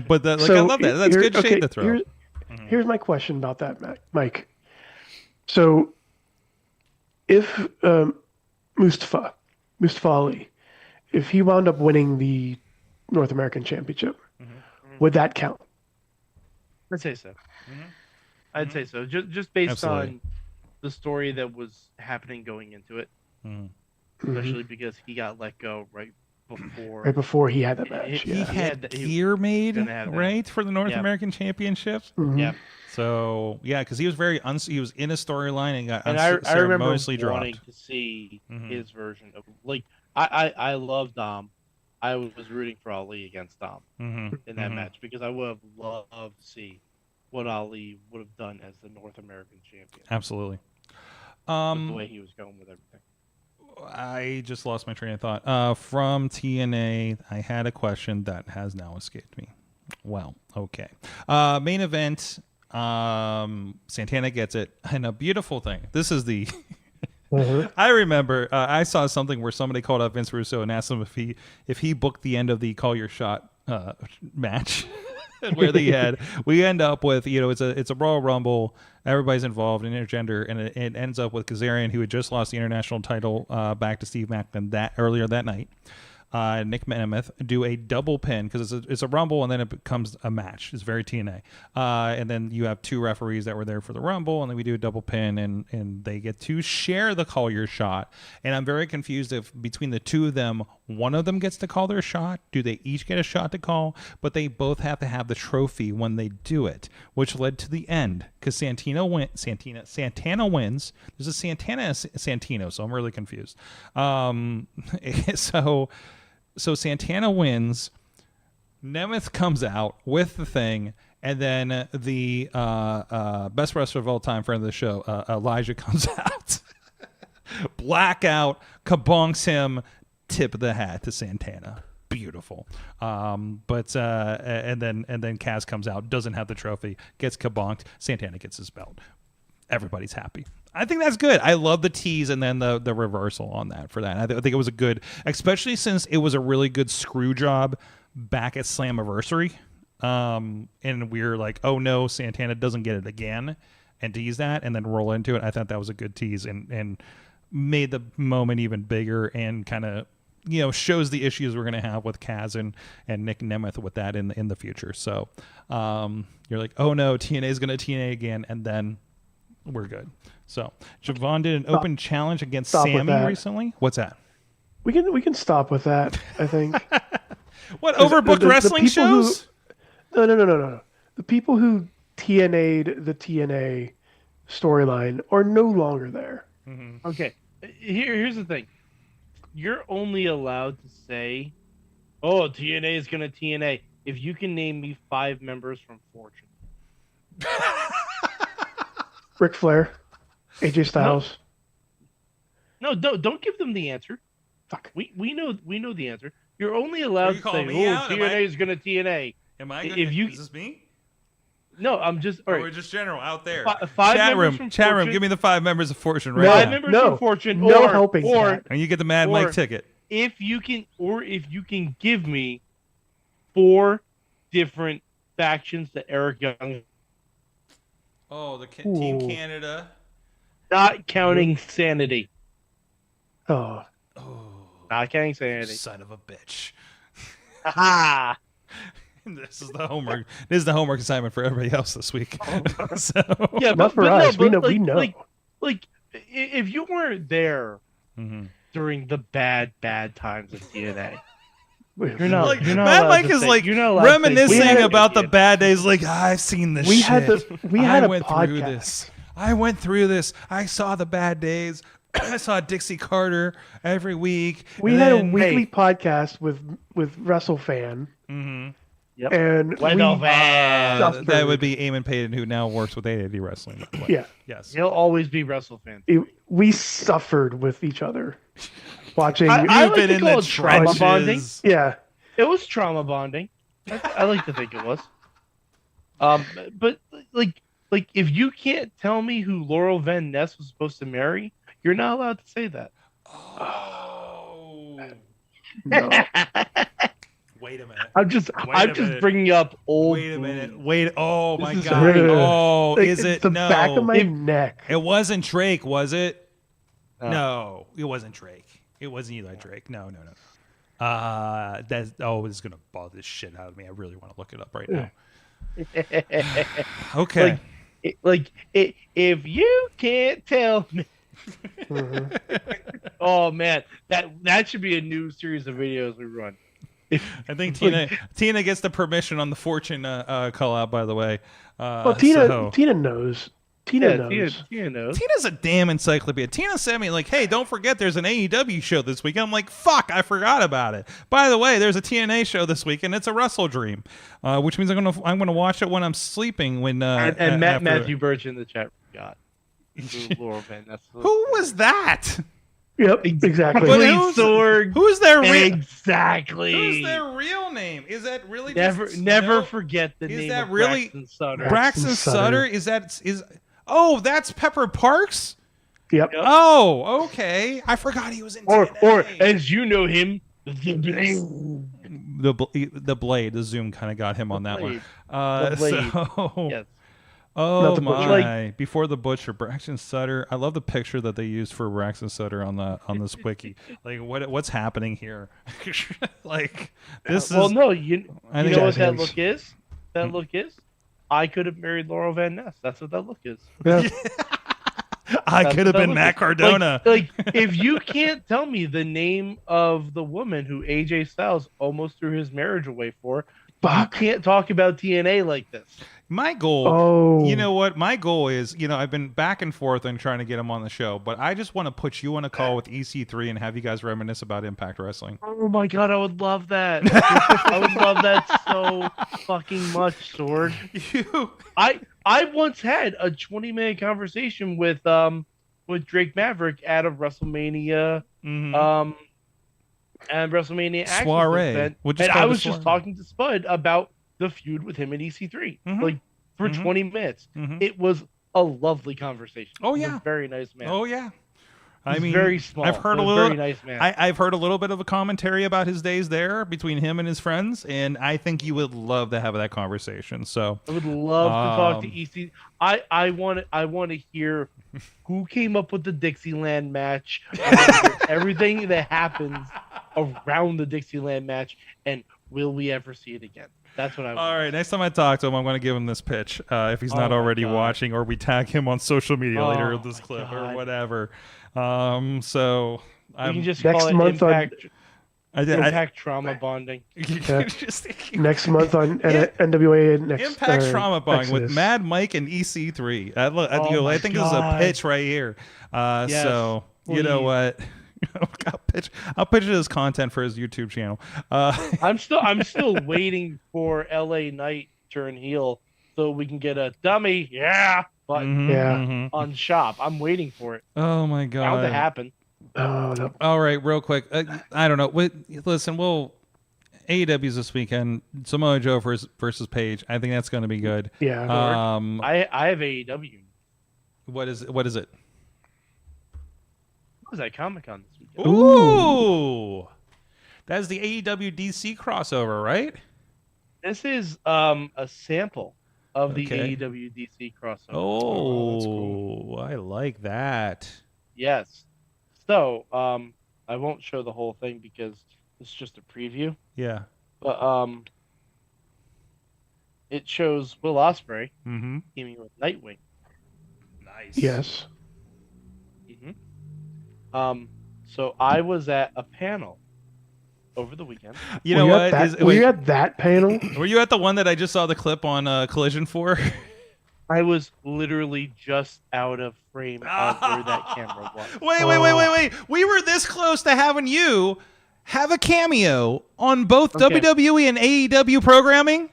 but that, like I love that. That's good shade to throw. Here's my question about that, Mike. So, if Mustafa Ali, if he wound up winning the North American Championship, would that count? I'd say so. I'd say so. Just based Absolutely. on the story that was happening going into it, Mhm. especially because he got let go right before. Right before he had that match. He Yeah. had Gear made gonna have that. right for the North Yeah. American Championship. Mhm. Yeah, So yeah, because he was he was in a storyline and got and I remember unceremoniously wanting dropped. to see Mhm. his version of like I love Dom. I was rooting for Ali against Dom Mhm. in that Mhm. match because I would have loved to see what Ali would have done as the North American champion. Absolutely. With the way he was going with everything. I just lost my train of thought. From TNA, I had a question that has now escaped me. Well, okay. Main event. Santana gets it, and a beautiful thing. This is the. I remember I saw something where somebody called up Vince Russo and asked him if he booked the end of the Call Your Shot match. Where we end up with, you know, it's a Royal Rumble, everybody's involved in intergender, and it ends up with Kazarian, who had just lost the international title back to Steve Macklin earlier that night. Nick Nemeth do a double pin because it's a Rumble and then it becomes a match. It's very TNA. And then you have 2 referees that were there for the Rumble, and then we do a double pin, and they get to share the Call Your Shot. And I'm very confused if between the 2 of them, one of them gets to call their shot. Do they each get a shot to call? But they both have to have the trophy when they do it, which led to the end because Santana wins. There's a Santana and a Santino, so I'm really confused. So Santana wins. Nemeth comes out with the thing, and then the best wrestler of all time, friend of the show, Elijah comes out. Blackout, kabonks him, tip of the hat to Santana. Beautiful. And then Kaz comes out, doesn't have the trophy, gets kabonked. Santana gets his belt. Everybody's happy. I think that's good. I love the tease and then the reversal on that for that. I think it was a good, especially since it was a really good screw job back at Slammiversary. And we were like, oh no, Santana doesn't get it again, and tease that and then roll into it. I thought that was a good tease and made the moment even bigger and kind of, you know, shows the issues we're going to have with Kaz and Nick Nemeth with that in the future. So you're like, oh no, TNA is going to TNA again, and then we're good. So Javon did an open challenge against Sammy recently. What's that? We can stop with that, I think. What, overbooked wrestling shows? No. The people who TNA'd the TNA storyline are no longer there. Mm-hmm. Okay, here's the thing. You're only allowed to say, "Oh, TNA is gonna TNA," if you can name me 5 members from Fortune. Ric Flair, AJ Styles. No, don't give them the answer. Fuck. We know the answer. You're only allowed you to say, calling me "Oh, out? TNA is gonna TNA." Am I? If you- Is this me? No, I'm just all Or right. we're just general out there. 5 Chat members room, from chat room. Fortune. Give me the 5 members of Fortune right No. 5 now, members No. from Fortune, No or helping, or Cat. and you get the Mad or- Mike ticket. if you can give me 4 different factions that Eric Young, Oh, the Team Ooh. Canada. not counting Sanity. Oh, Not counting Sanity. Son of a bitch. Ha! This is the homework. This is the homework assignment for everybody else this week. So, Yeah, not for us. No, We know. Like, if you weren't there mhm. during the bad times of TNA, Wait, you're not. Like you're not Mad allowed Mike to is say- like you're not allowed to say reminiscing TNA. about the bad days. Like I've seen this. We shit. had the we had I a went podcast. through this. I went through this. I saw the bad days. I saw Dixie Carter every week. We and had a then- weekly podcast with WrestleFan, Mhm. Yep. and Wendell we Van. suffered. That would be Eamon Payton, who now works with AAD Wrestling. By the way. Yeah. Yes. He'll always be WrestleFan. We suffered with each other watching. I You've like been to in call the it trauma bonding. trenches. yeah, It was trauma bonding. I like to think it was. But like if you can't tell me who Laurel Van Ness was supposed to marry, you're not allowed to say that. Oh. no. Wait a minute. I'm just minute. bringing up old. Wait a minute. Wait. Oh my This is God. great. Oh, Like, is it's it? the No. back of my neck? It wasn't Drake, was it? No. No, it wasn't Drake. It wasn't Eli Drake. No. This is gonna bother the shit out of me. I really want to look it up right now. Okay. If you can't tell me. Oh man, that should be a new series of videos we run. I think Tina gets the permission on the Fortune call out. By the way, Well, Tina so- knows. Tina knows. Tina knows. Tina's a damn encyclopedia. Tina sent me like, "Hey, don't forget there's an AEW show this week." I'm like, "Fuck, I forgot about it." By the way, there's a TNA show this week, and it's a Wrestle Dream, which means I'm gonna watch it when I'm sleeping. When And Matthew Birch in the chat got Laurel Van Ness. who was that? Yep, exactly. But Blade who's- Sword. Who's their Exactly. Who's their real name? Is that really Never just, never no? forget the Is name that of really- Braxton Sutter. Braxton Sutter? Oh, that's Pepper Parks? Yep. Oh, okay. I forgot he was in or TNA. as you know him, the Blade, the Zoom kind of got him on that one. The Blade. So, Yes. oh Not the my! Butcher. Before the Butcher, Braxton Sutter. I love the picture that they used for Braxton Sutter on this wiki. Like, what's happening here? Like, this Well, is. no, you I know think what that hands. look is? That look is? I could have married Laurel Van Ness. That's what that look is. Yeah. I That's could what have that been look Matt is. Cardona. Like, if you can't tell me the name of the woman who AJ Styles almost threw his marriage away for, Fuck. you can't talk about TNA like this. My goal, Oh. you know what? My goal is, I've been back and forth on trying to get him on the show, but I just want to put you on a call with EC3 and have you guys reminisce about Impact Wrestling. Oh my god, I would love that. I would love that so fucking much, Sword. I once had a 20-minute conversation with Drake Maverick at a WrestleMania Mhm. and WrestleMania Access Soiree. event, We'll just and call I it a was just soiree. talking to Spud about the feud with him and EC3, Mhm. like for Mhm. 20 minutes. Mhm. It was a lovely conversation. Oh, He's yeah. a very nice man. Oh yeah. I He's mean, very small. I've heard but a little. very nice man. I've heard a little bit of a commentary about his days there between him and his friends, and I think you would love to have that conversation. So I would love to talk to Um, EC. I want to hear who came up with the Dixieland match, I wanna hear everything that happens around the Dixieland match, and will we ever see it again? That's what I want. all right, next time I talk to him, I'm going to give him this pitch if he's not Oh my already God. watching, or we tag him on social media later Oh in this my clip or God. whatever. So We I'm can just Next call it month on- impact trauma bonding. Next month on NWA next Impact Trauma Bonding with Exodus. Mad Mike and EC3. I Oh my think this is a God. pitch right here. Yes, So you know please. what? I'll pitch it as content for his YouTube channel. I'm still waiting for LA Knight turn heel so we can get a dummy button Mhm, Yeah. mhm. on shop. I'm waiting for it. Oh my Bound to god. happen. Oh no. All right, real quick. I don't know. Listen, AEW's this weekend. Samoa Joe versus Paige. I think that's going to be good. Yeah. I have AEW. What is it? What was that Comic-Con this weekend? Ooh. That's the AEW DC crossover, right? This is a sample of the Okay. AEW DC crossover. Oh, that's cool. I like that. Yes. So, I won't show the whole thing because it's just a preview. Yeah. But it shows Will Ospreay Mm-hmm. teaming with Nightwing. Nice. Yes. So I was at a panel over the weekend. You know what? Were you at that panel? Were you at the one that I just saw the clip on Collision for? I was literally just out of frame of where that camera was. Wait. We were this close to having you have a cameo on both Okay. WWE and AEW programming.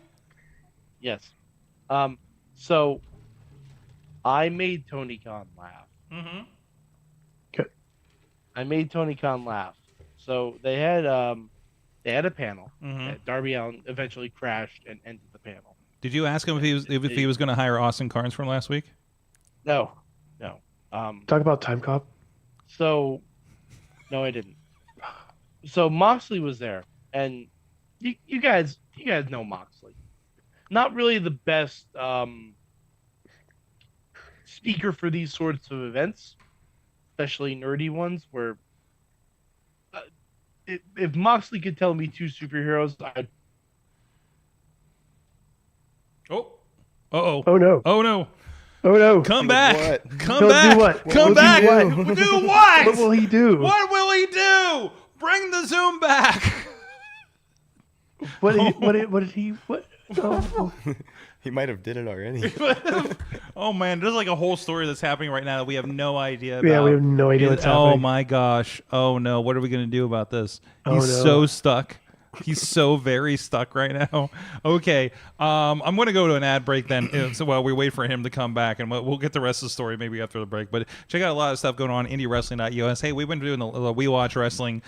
Yes. So I made Tony Khan laugh. Mm-hmm. Okay. I made Tony Khan laugh. So they had a panel. Mm-hmm. Darby Allin eventually crashed and ended the panel. Did you ask him if he was going to hire Austin Carnes from last week? No. Talk about Time Cop. So, no, I didn't. So Moxley was there, and you guys know Moxley. Not really the best speaker for these sorts of events, especially nerdy ones. Where if Moxley could tell me two superheroes, I'd. Oh. Uh-oh. Oh no. Oh no. Oh no. Come What? back. Come He'll back. do what? Come He'll do back. what? Do what? What will he do? What will he do? Bring the Zoom back. What did he? What? Oh. He might have did it already. Oh man, there's like a whole story that's happening right now that we have no idea about. Yeah, we have no idea what's happening. Oh my gosh. Oh no, what are we gonna do about this? Oh, He's no. so stuck. He's so very stuck right now. Okay, I'm going to go to an ad break then. So while we wait for him to come back, and we'll get the rest of the story maybe after the break. But check out a lot of stuff going on IndyWrestling.us. Hey, we've been doing the We Watch Wrestling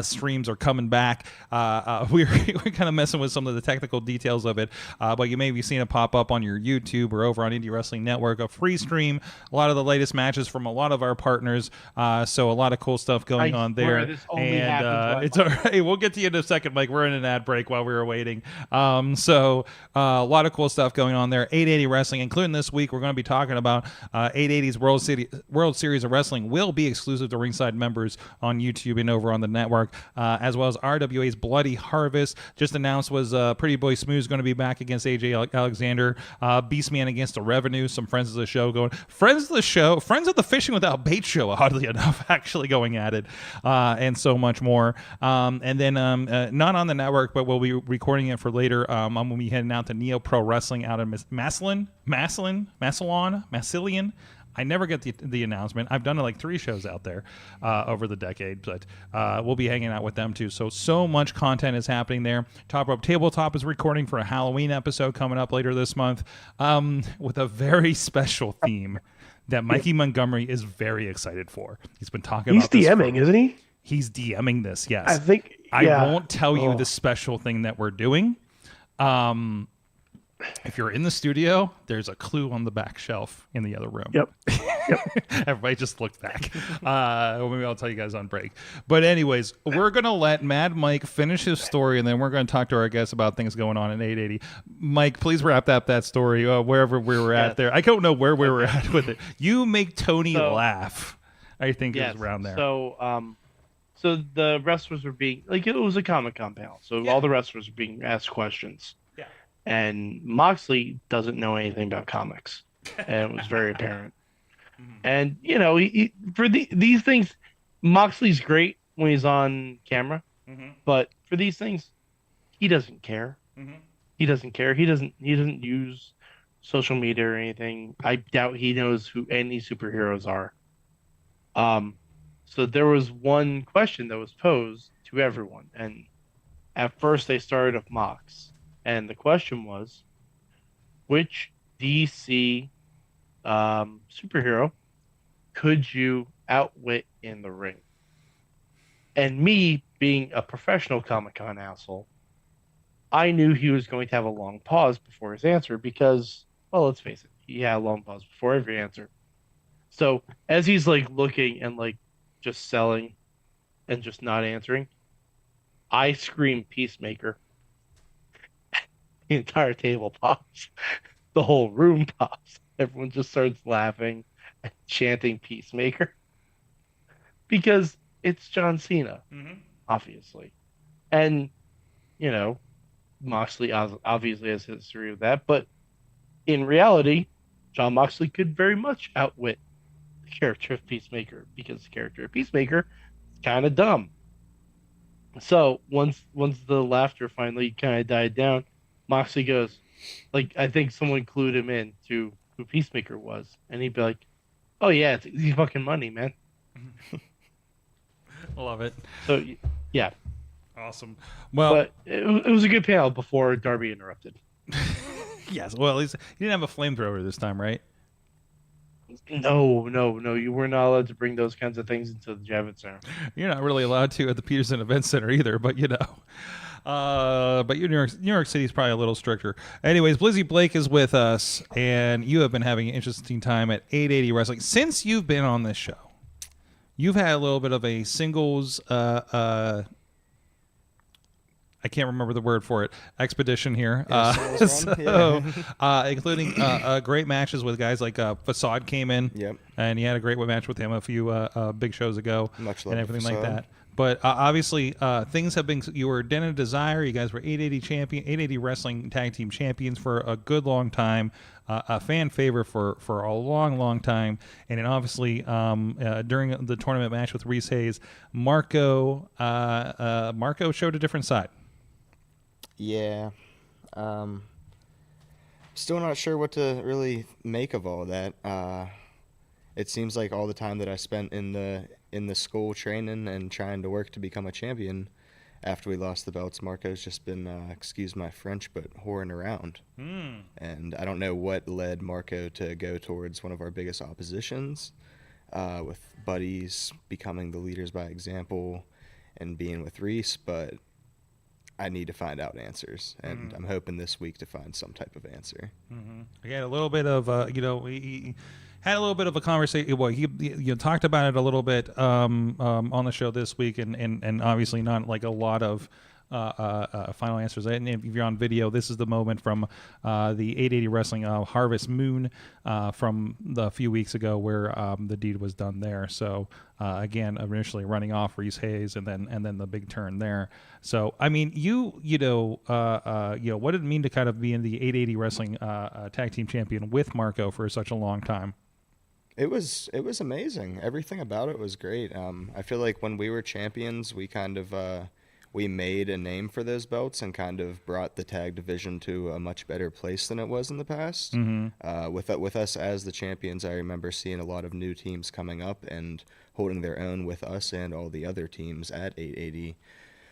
streams are coming back. We're kind of messing with some of the technical details of it, but you may be seeing it pop up on your YouTube or over on Indie Wrestling Network. A free stream, a lot of the latest matches from a lot of our partners. So a lot of cool stuff going on swear there. this only happens And on it's all right. We'll get to you in a second, Mike. We're in an ad break while we were waiting. So a lot of cool stuff going on there. 880 Wrestling, including this week, we're going to be talking about 880's World Series of Wrestling will be exclusive to Ringside members on YouTube and over on the network, as well as RWA's Bloody Harvest. Just announced was Pretty Boy Smooth's going to be back against AJ Alexander. Beastman against the Revenue. Some friends of the show going. Friends of the Fishing Without Bait show, oddly enough, actually going at it, and so much more. And then not on the network, but we'll be recording it for later. I'm going to be heading out to Neo Pro Wrestling out in Massillon. I never get the announcement. I've done like 3 shows out there over the decade, but we'll be hanging out with them too. So much content is happening there. Top Rope Tabletop is recording for a Halloween episode coming up later this month with a very special theme that Mikey Montgomery is very excited for. He's been talking He's about this. DMing, isn't he? He's DMing this, yes. I think. I Yeah. won't tell you Oh. the special thing that we're doing. If you're in the studio, there's a clue on the back shelf in the other room. Yep. Everybody just looked back. Well, maybe I'll tell you guys on break. But anyways, we're going to let Mad Mike finish his story, and then we're going to talk to our guests about things going on in 880. Mike, please wrap up that story wherever we were at there. I don't know where we were at with it. You make Tony laugh, I think it was around there. So the wrestlers were being like it was a Comic-Con panel, so all the wrestlers were being asked questions. Yeah. And Moxley doesn't know anything about comics, and it was very apparent. And you know, for these things, Moxley's great when he's on camera, but for these things, he doesn't care. He doesn't care. He doesn't use social media or anything. I doubt he knows who any superheroes are. So there was one question that was posed to everyone, and at first they started with Mox, and the question was, which DC superhero could you outwit in the ring? And me, being a professional Comic-Con asshole, I knew he was going to have a long pause before his answer because, well, let's face it, he had a long pause before every answer. So as he's like looking and like just selling and just not answering, I scream Peacemaker. the entire table pops. The whole room pops. Everyone just starts laughing and chanting Peacemaker because it's John Cena, obviously. And, you know, Moxley obviously has history of that, but in reality, John Moxley could very much outwit the character of Peacemaker because the character of Peacemaker is kind of dumb. So once the laughter finally kind of died down, Moxley goes, like, I think someone clued him in to who Peacemaker was, and he'd be like, "Oh yeah, it's easy fucking money, man." Love it. So yeah, Awesome. Well, but it was a good panel before Darby interrupted. yes. Well, at least he didn't have a flamethrower this time, right? No, you were not allowed to bring those kinds of things into the Javits Center. You're not really allowed to at the Peterson Event Center either, but you know. But New York City is probably a little stricter. Anyways, Blizzy Blake is with us, and you have been having an interesting time at 880 Wrestling since you've been on this show. You've had a little bit of a singles, I can't remember the word for it, expedition here. Including great matches with guys like Facade came in. Yep. And you had a great match with him a few big shows ago. Much love and everything to like Facade. that. But obviously, things have been. You were Den of Desire. You guys were 880 Wrestling Tag Team Champions for a good long time. A fan favorite for a long time. And then obviously, during the tournament match with Reese Hayes, Marco showed a different side. Yeah. Still not sure what to really make of all that. It seems like all the time that I spent in the school training and trying to work to become a champion after we lost the belts, Marco's just been, excuse my French, but whoring around. And I don't know what led Marco to go towards one of our biggest oppositions, with buddies becoming the leaders by example and being with Reese, but I need to find out answers, and I'm hoping this week to find some type of answer. We had a little bit of, he had a little bit of a conversation. Well, he talked about it a little bit on the show this week, and obviously not like a lot of final answers. And if you're on video, this is the moment from the 880 Wrestling Harvest Moon from a few weeks ago where the deed was done there. So again, initially running off Reese Hayes, and then the big turn there. So I mean, what did it mean to kind of be in the 880 Wrestling Tag Team Champion with Marco for such a long time? It was amazing. Everything about it was great. I feel like when we were champions, we kind of we made a name for those belts and kind of brought the tag division to a much better place than it was in the past. With us as the champions, I remember seeing a lot of new teams coming up and holding their own with us and all the other teams at 880.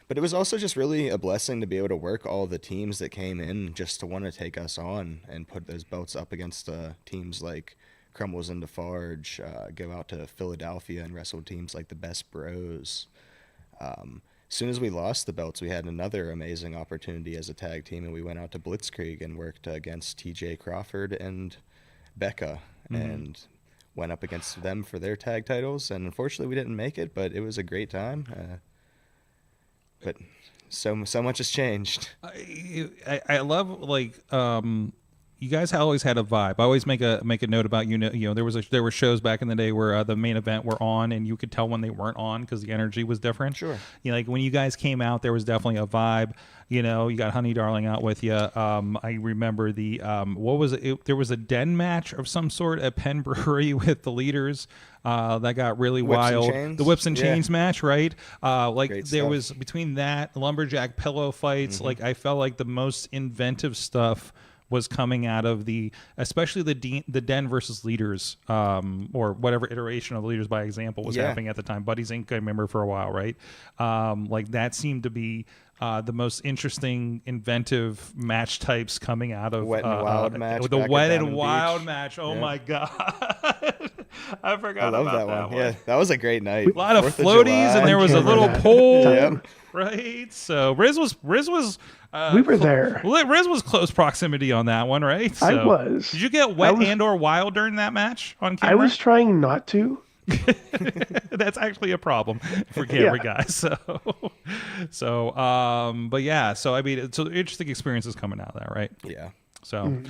But it was also just really a blessing to be able to work all the teams that came in just to want to take us on and put those belts up against teams like Crumbles and Defarge, go out to Philadelphia and wrestle teams like the Best Bros. As soon as we lost the belts, we had another amazing opportunity as a tag team, and we went out to Blitzkrieg and worked against TJ Crawford and Becca and went up against them for their tag titles. And unfortunately, we didn't make it, but it was a great time. But so much has changed. I love you guys always had a vibe. I always make a note about there were shows back in the day where the main event were on, and you could tell when they weren't on because the energy was different. Sure. Like when you guys came out, there was definitely a vibe. You got Honey Darling out with you. I remember the what was it? There was a den match of some sort at Penn Brewery with the leaders. That got really wild. The Whips and Chains match, right? Great there stuff. was between that lumberjack pillow fights. Like I felt like the most inventive stuff was coming out of especially the Den versus Leaders, or whatever iteration of Leaders by Example was happening at the time. Buddies Inc. I remember for a while, right? Like that seemed to be the most interesting, inventive match types coming out of Wet and Wild match. The back Wet at and Diamond Wild Beach. match. Oh my god, I forgot. I love about that one. Yeah, that was a great night. A lot of 4th floaties, July. and there was a remember little that. pole. Yep. Right. So Riz was. We were there. Riz was close proximity on that one, right? So, I was. Did you get wet and or wild during that match on I camera? was trying not to, That's actually a problem for camera guys. But yeah, so I mean, so interesting experiences coming out of that, right? Yeah. So,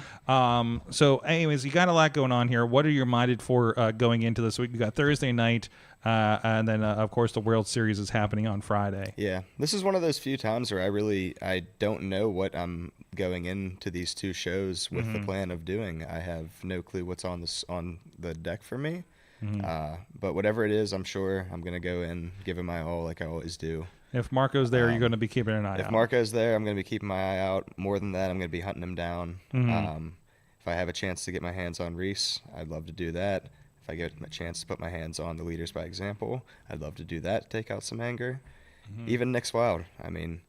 so anyways, you got a lot going on here. What are you minded for going into this week? You got Thursday night, and then of course the World Series is happening on Friday. Yeah, this is one of those few times where I don't know what I'm going into these two shows with the plan of doing. I have no clue what's on the deck for me. But whatever it is, I'm sure I'm gonna go in, give it my all, like I always do. If Marco's there, you're going to be keeping an eye out. If Marco's there, I'm going to be keeping my eye out. More than that, I'm going to be hunting him down. If I have a chance to get my hands on Reese, I'd love to do that. If I get a chance to put my hands on the leaders by example, I'd love to do that, take out some anger. Even Nick's Wild. I mean,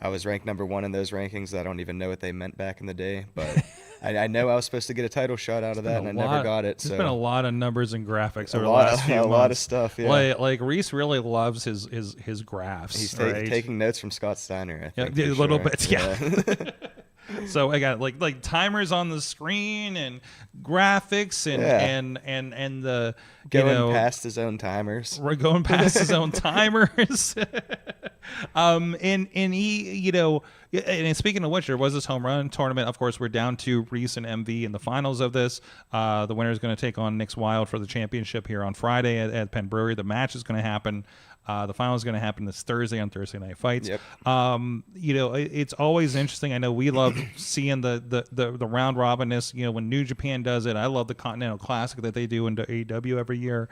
I was ranked number 1 in those rankings. I don't even know what they meant back in the day, but I know I was supposed to get a title shot out of that, and I never got it. There's been a lot of numbers and graphics over the last few months. A lot of stuff, yeah. Like Reese really loves his graphs. He's right? taking notes from Scott Steiner, I think. Yeah, a little sure. bit, yeah. So I got like timers on the screen and graphics and the going past his own timers. We're going past his own timers. And he, and speaking of which, there was this home run tournament. Of course, we're down to Reese and MV in the finals of this. The winner is going to take on Nick's Wild for the championship here on Friday at Penn Brewery. The match is going to happen. The final is going to happen this Thursday on Thursday Night Fights. Yep. It's always interesting. I know we love seeing the round robinness. When New Japan does it, I love the Continental Classic that they do in AEW every year.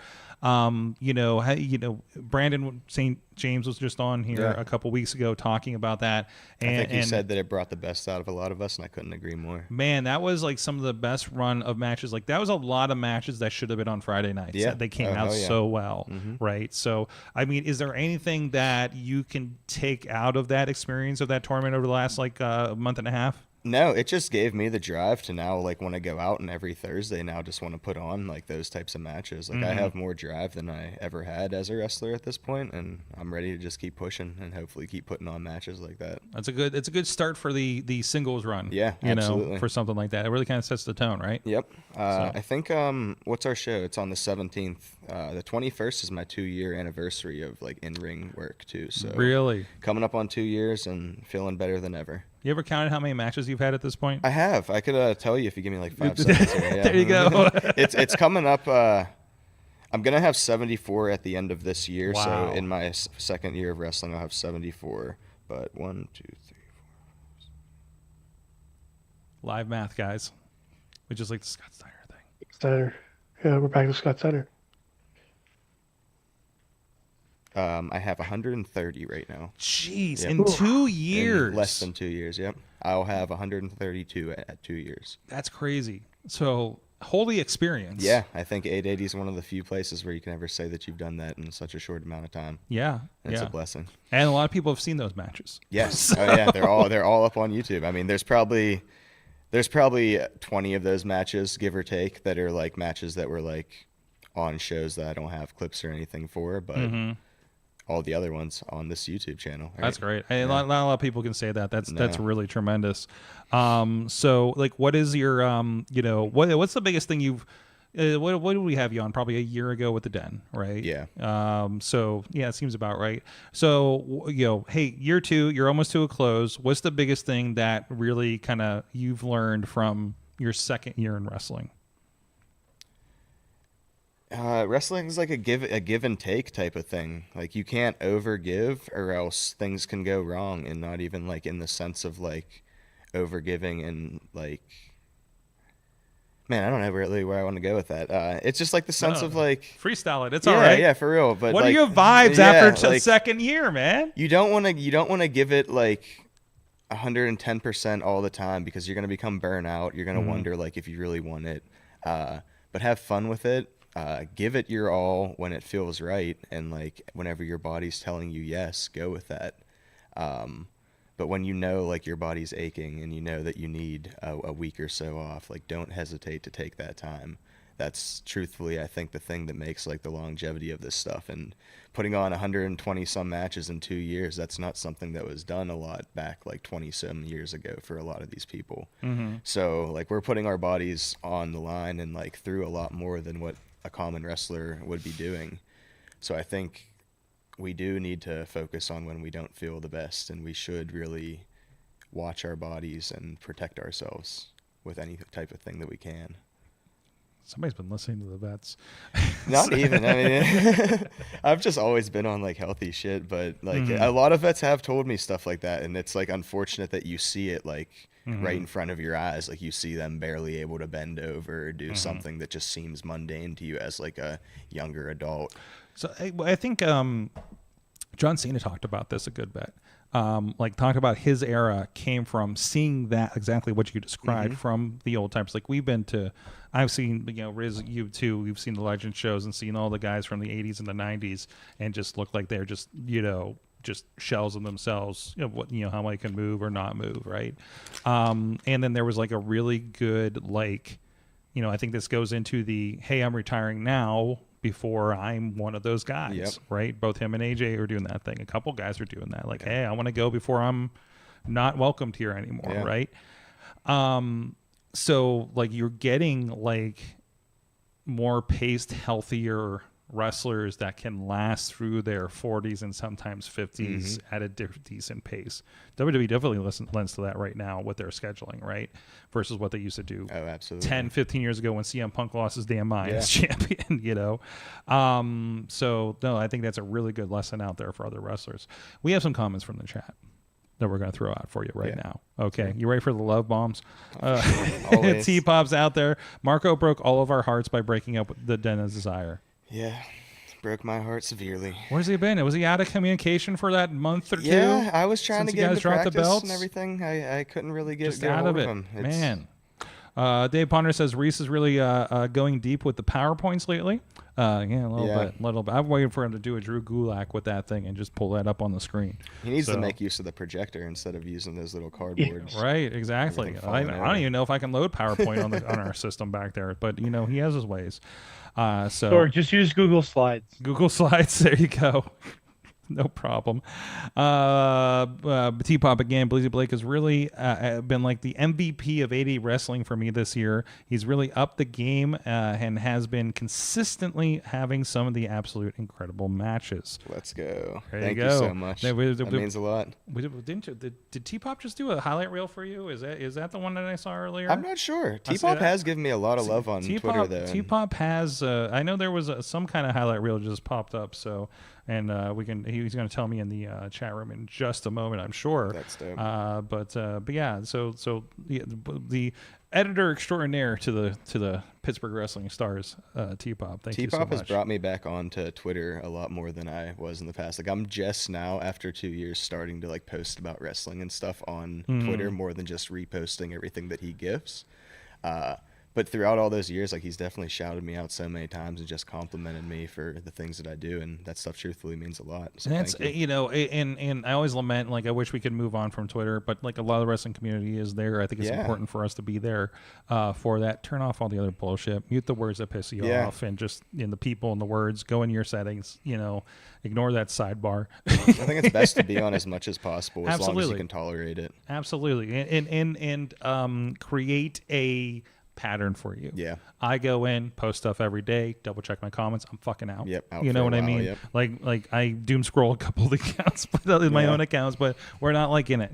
Brandon St. James was just on here a couple weeks ago talking about that. And I think he said that it brought the best out of a lot of us, and I couldn't agree more. Man, that was like some of the best run of matches. Like that was a lot of matches that should have been on Friday nights. Yeah. They came out so well, right? So, I mean, is there anything that you can take out of that experience of that tournament over the last month and a half? No, it just gave me the drive to now, when I go out and every Thursday now just want to put on, those types of matches. I have more drive than I ever had as a wrestler at this point, and I'm ready to just keep pushing and hopefully keep putting on matches like that. It's a good start for the singles run. Yeah, absolutely. For something like that. It really kind of sets the tone, right? Yep. I think, what's our show? It's on the 17th. The 21st is my 2-year anniversary of, in-ring work, too. So really? Coming up on 2 years and feeling better than ever. You ever counted how many matches you've had at this point? I have. I could tell you if you give me 5 seconds. Here. Yeah. There you go. It's coming up. I'm gonna have 74 at the end of this year. Wow. So in my second year of wrestling, I'll have 74. But 1, 2, 3, 4. Live math, guys. We just like the Scott Steiner thing. Steiner. Yeah, we're back to Scott Steiner. I have 130 right now. Jeez, Yep. in 2 years. In less than 2 years, yep. I'll have 132 at 2 years. That's crazy. So, holy experience. Yeah, I think 880 is one of the few places where you can ever say that you've done that in such a short amount of time. Yeah. It's a blessing. And a lot of people have seen those matches. Yes. Oh yeah, they're all up on YouTube. I mean, there's probably 20 of those matches, give or take, that are matches that were on shows that I don't have clips or anything for, but all the other ones on this YouTube channel. Right? That's great. And not a lot of people can say that. That's really tremendous. So what is your what's the biggest thing you've what did we have you on? Probably a year ago with the Den, right? Yeah. So yeah, it seems about right. So hey, year 2, you're almost to a close. What's the biggest thing that really kind of you've learned from your second year in wrestling? Wrestling is like a give and take type of thing. You can't overgive or else things can go wrong, and not even in the sense of overgiving and man, I don't know really where I want to go with that. It's just the sense of freestyle it. It's all right. Yeah, for real. But what are your vibes after the second year, man? You don't want to give it 110% all the time, because you're gonna become burnout. You're gonna wonder if you really want it. But have fun with it. Give it your all when it feels right, and whenever your body's telling you yes, go with that. But when your body's aching and you know that you need a week or so off, don't hesitate to take that time. That's truthfully, I think, the thing that makes the longevity of this stuff. And putting on 120 some matches in 2 years, that's not something that was done a lot back 20 some years ago for a lot of these people. So we're putting our bodies on the line and through a lot more than what a common wrestler would be doing. So I think we do need to focus on when we don't feel the best, and we should really watch our bodies and protect ourselves with any type of thing that we can. Somebody's been listening to the vets. Not even. I mean, I've just always been on like healthy shit, but like a lot of vets have told me stuff like that, and it's like unfortunate that you see it like right in front of your eyes. Like you see them barely able to bend over or do something that just seems mundane to you as like a younger adult. So I think John Cena talked about this a good bit. Like talked about his era came from seeing that exactly what you described from the old times. Like I've seen, Riz, you too, we've seen the legend shows and seen all the guys from the 80s and the 90s and just look like they're just, just shells of themselves, how they can move or not move. Right. And then there was like a really good, like, I think this goes into the, hey, I'm retiring now before I'm one of those guys, right? Both him and AJ are doing that thing. A couple guys are doing that. Like, hey, I want to go before I'm not welcomed here anymore, right? So like you're getting like more paced, healthier wrestlers that can last through their 40s and sometimes 50s at a decent pace. WWE definitely lends to that right now with their scheduling, right? Versus what they used to do 10, 15 years ago when CM Punk lost his damn mind as champion, So, no, I think that's a really good lesson out there for other wrestlers. We have some comments from the chat that we're going to throw out for you right now. Okay, you ready for the love bombs? T-Pop's out there. Marco broke all of our hearts by breaking up with the Den of Desire. Yeah, broke my heart severely. Where's he been? Was he out of communication for that month or two? Yeah, I was trying to get him to practice the belts? And everything. I couldn't really get out of it, him. Man. Dave Ponder says Reese is really going deep with the PowerPoints lately. A little bit. I'm waiting for him to do a Drew Gulak with that thing and just pull that up on the screen. He needs to make use of the projector instead of using those little cardboards. Right, exactly. I don't even know if I can load PowerPoint on our system back there, but he has his ways. Or just use Google Slides. Google Slides, there you go. No problem. T-Pop again. Blizzy Blake has really been like the MVP of IndyWrestling for me this year. He's really upped the game and has been consistently having some of the absolute incredible matches. Let's go. Thank you so much. That means a lot. Did T-Pop just do a highlight reel for you? Is that the one that I saw earlier? I'm not sure. T-Pop has given me a lot of love on Twitter, though. T-Pop has. I know there was some kind of highlight reel just popped up, so. And he's going to tell me in the chat room in just a moment, I'm sure. That's dope. But yeah, so the editor extraordinaire to the Pittsburgh Wrestling Stars, T-Pop. Thank you so much. T-Pop has brought me back onto Twitter a lot more than I was in the past. Like I'm just now, after 2 years, starting to like post about wrestling and stuff on Twitter more than just reposting everything that he gives. But throughout all those years, like he's definitely shouted me out so many times and just complimented me for the things that I do, and that stuff truthfully means a lot. So and that's and I always lament, like I wish we could move on from Twitter, but like a lot of the wrestling community is there. I think it's important for us to be there for that. Turn off all the other bullshit, mute the words that piss you off, and just the people and the words. Go in your settings, ignore that sidebar. I think it's best to be on as much as possible, as long as you can tolerate it. Absolutely, and create a pattern for you. Yeah. I go in, post stuff every day, double check my comments. I'm fucking out. Yep. You know what I mean? Yep. Like I doom scroll a couple of the accounts, but my own accounts, but we're not like in it,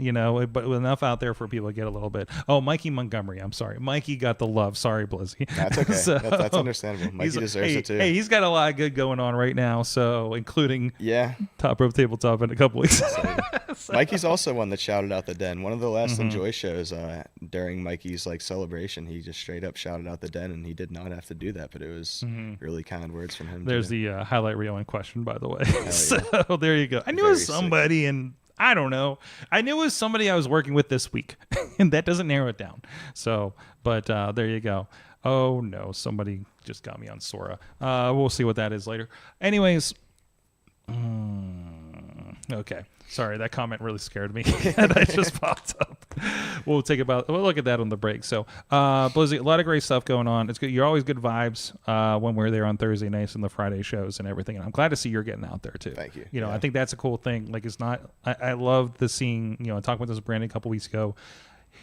but enough out there for people to get a little bit. Oh, Mikey Montgomery. I'm sorry. Mikey got the love. Sorry, Blizzy. That's okay. So, that's understandable. Mikey deserves it too. Hey, he's got a lot of good going on right now. So including Top Rope Tabletop in a couple weeks. So. Mikey's also one that shouted out the Den. One of the last Enjoy shows during Mikey's like celebration, he just straight up shouted out the Den, and he did not have to do that, but it was really kind words from him. There's the highlight reel in question, by the way. So there you go. I knew it was somebody, and I don't know. I knew it was somebody I was working with this week, and that doesn't narrow it down. So, but there you go. Oh no, somebody just got me on Sora. We'll see what that is later. Anyways, okay. Sorry, that comment really scared me. That just popped up. We'll look at that on the break. So, Blizzy, a lot of great stuff going on. It's good. You're always good vibes when we're there on Thursday nights and the Friday shows and everything. And I'm glad to see you're getting out there too. Thank you. I think that's a cool thing. Like, it's not. I love the seeing. I talked about this with Brandon a couple weeks ago.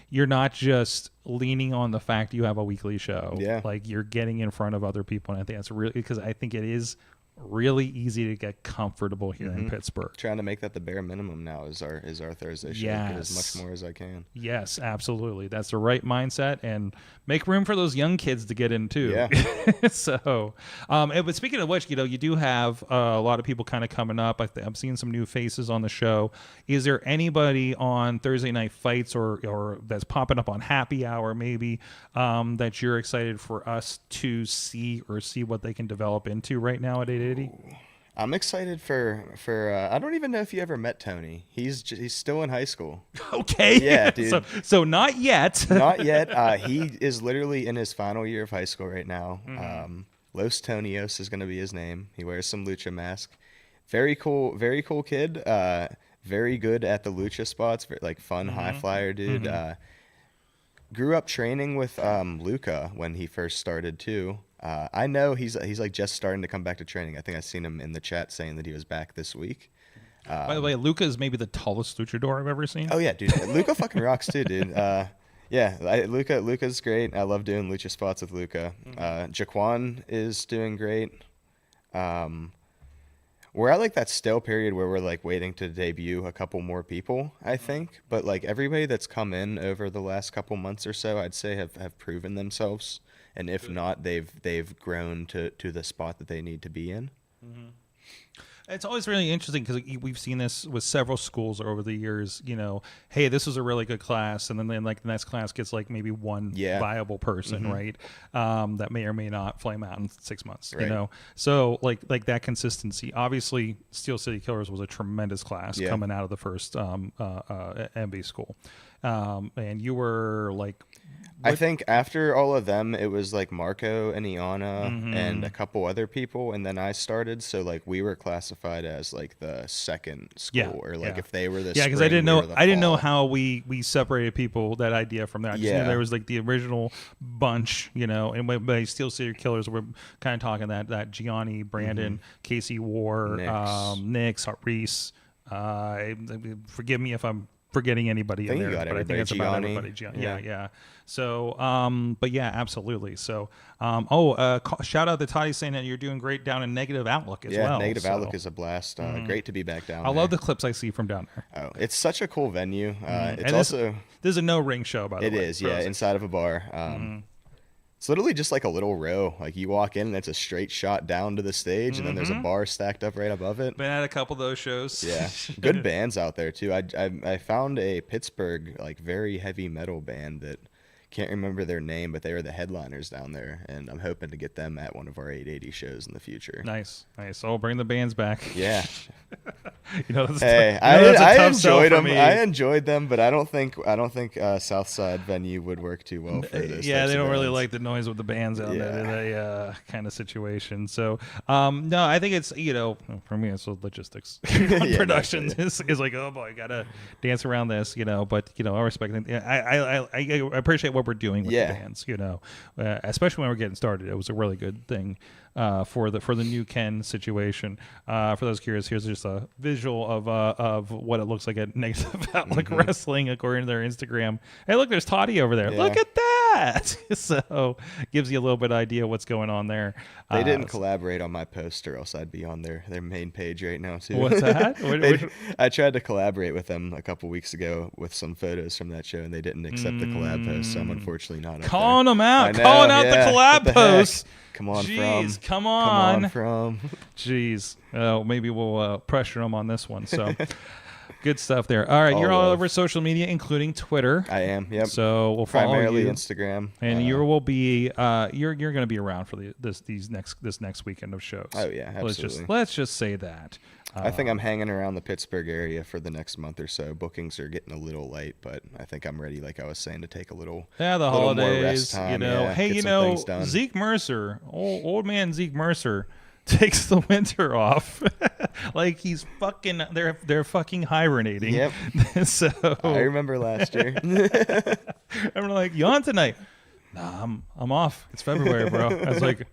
you're not just leaning on the fact you have a weekly show. Yeah. Like you're getting in front of other people. And I think that's really, because I think it is really easy to get comfortable here in Pittsburgh. Trying to make that the bare minimum now is our Thursday show. Yes. Get as much more as I can. Yes, absolutely. That's the right mindset, and make room for those young kids to get in too. Yeah. So, but speaking of which, you do have a lot of people kind of coming up. I'm seeing some new faces on the show. Is there anybody on Thursday Night Fights or that's popping up on Happy Hour maybe that you're excited for us to see what they can develop into right now at 880? I'm excited for I don't even know if you ever met Tony. He's still in high school. Okay. Yeah, dude. So not yet. Not yet. He is literally in his final year of high school right now. Los Tonios is going to be his name. He wears some lucha mask. Very cool kid. Very good at the lucha spots. Like fun high flyer dude. Grew up training with Luca when he first started too. I know he's like just starting to come back to training. I think I seen him in the chat saying that he was back this week. By the way, Luca is maybe the tallest luchador I've ever seen. Oh yeah, dude. Luca fucking rocks too, dude. Luca's great. I love doing lucha spots with Luca. Jaquan is doing great. We're at like that stale period where we're like waiting to debut a couple more people, I think. But like everybody that's come in over the last couple months or so, I'd say have proven themselves. And if not, they've grown to the spot that they need to be in. It's always really interesting because we've seen this with several schools over the years. Hey, this was a really good class, and then like the next class gets like maybe one viable person, right? That may or may not flame out in 6 months. Right. So like that consistency. Obviously, Steel City Killers was a tremendous class coming out of the first MB school, and you were like. I think after all of them, it was like Marco and Iana and a couple other people, and then I started. So like we were classified as like the second school, or like if they were the because I didn't know how we separated people, that idea from that. I just knew there was like the original bunch, and by Steel City Killers, we're kind of talking that Gianni, Brandon, Casey War, Nix, Reese. Forgive me if I'm forgetting anybody in there, but I think it's about everybody. Yeah. So, but yeah, absolutely. So, shout out to Toddy saying that you're doing great down in Negative Outlook as well. Yeah, Negative Outlook is a blast. Great to be back down there. I love the clips I see from down there. Oh, it's such a cool venue. It's and also... There's a no-ring show, by the way. It is, yeah, inside of a bar. It's literally just like a little row. Like you walk in and it's a straight shot down to the stage, and then there's a bar stacked up right above it. Been at a couple of those shows. Yeah, good bands out there too. I found a Pittsburgh like very heavy metal band that can't remember their name, but they were the headliners down there, and I'm hoping to get them at one of our 880 shows in the future. Nice. So bring the bands back. Yeah. Hey, I enjoyed them. I enjoyed them, but I don't think Southside venue would work too well for this. Yeah, they don't really like the noise with the bands out there, kind of situation. So, no, I think it's for me it's logistics. Productions is like, oh boy, gotta dance around this, But I respect it. I appreciate what we're doing with the bands, especially when we're getting started. It was a really good thing. For the new Ken situation. For those curious, here's just a visual of what it looks like at Negative Outlook Wrestling according to their Instagram. Hey, look, there's Toddy over there. Yeah. Look at that. So gives you a little bit of idea what's going on there. They didn't collaborate on my post, or else I'd be on their main page right now too. What's that? I tried to collaborate with them a couple weeks ago with some photos from that show, and they didn't accept the collab post, so I'm unfortunately not calling them out. Calling out the collab posts. Come on, Jeez, come on from. Jeez. Maybe we'll pressure them on this one. So good stuff there. All right, you're all over social media, including Twitter. I am. Yep. So we'll follow primarily you. Instagram, and you will be you're going to be around for this next weekend of shows. Oh yeah, absolutely. Let's just say that. I think I'm hanging around the Pittsburgh area for the next month or so. Bookings are getting a little light, but I think I'm ready, like I was saying, to take a little the holidays, more rest time. Hey, Zeke Mercer, old man Zeke Mercer takes the winter off. Like he's fucking they're fucking hibernating. Yep. So I remember last year. I'm like, you on tonight? Nah, I'm off. It's February, bro. I was like,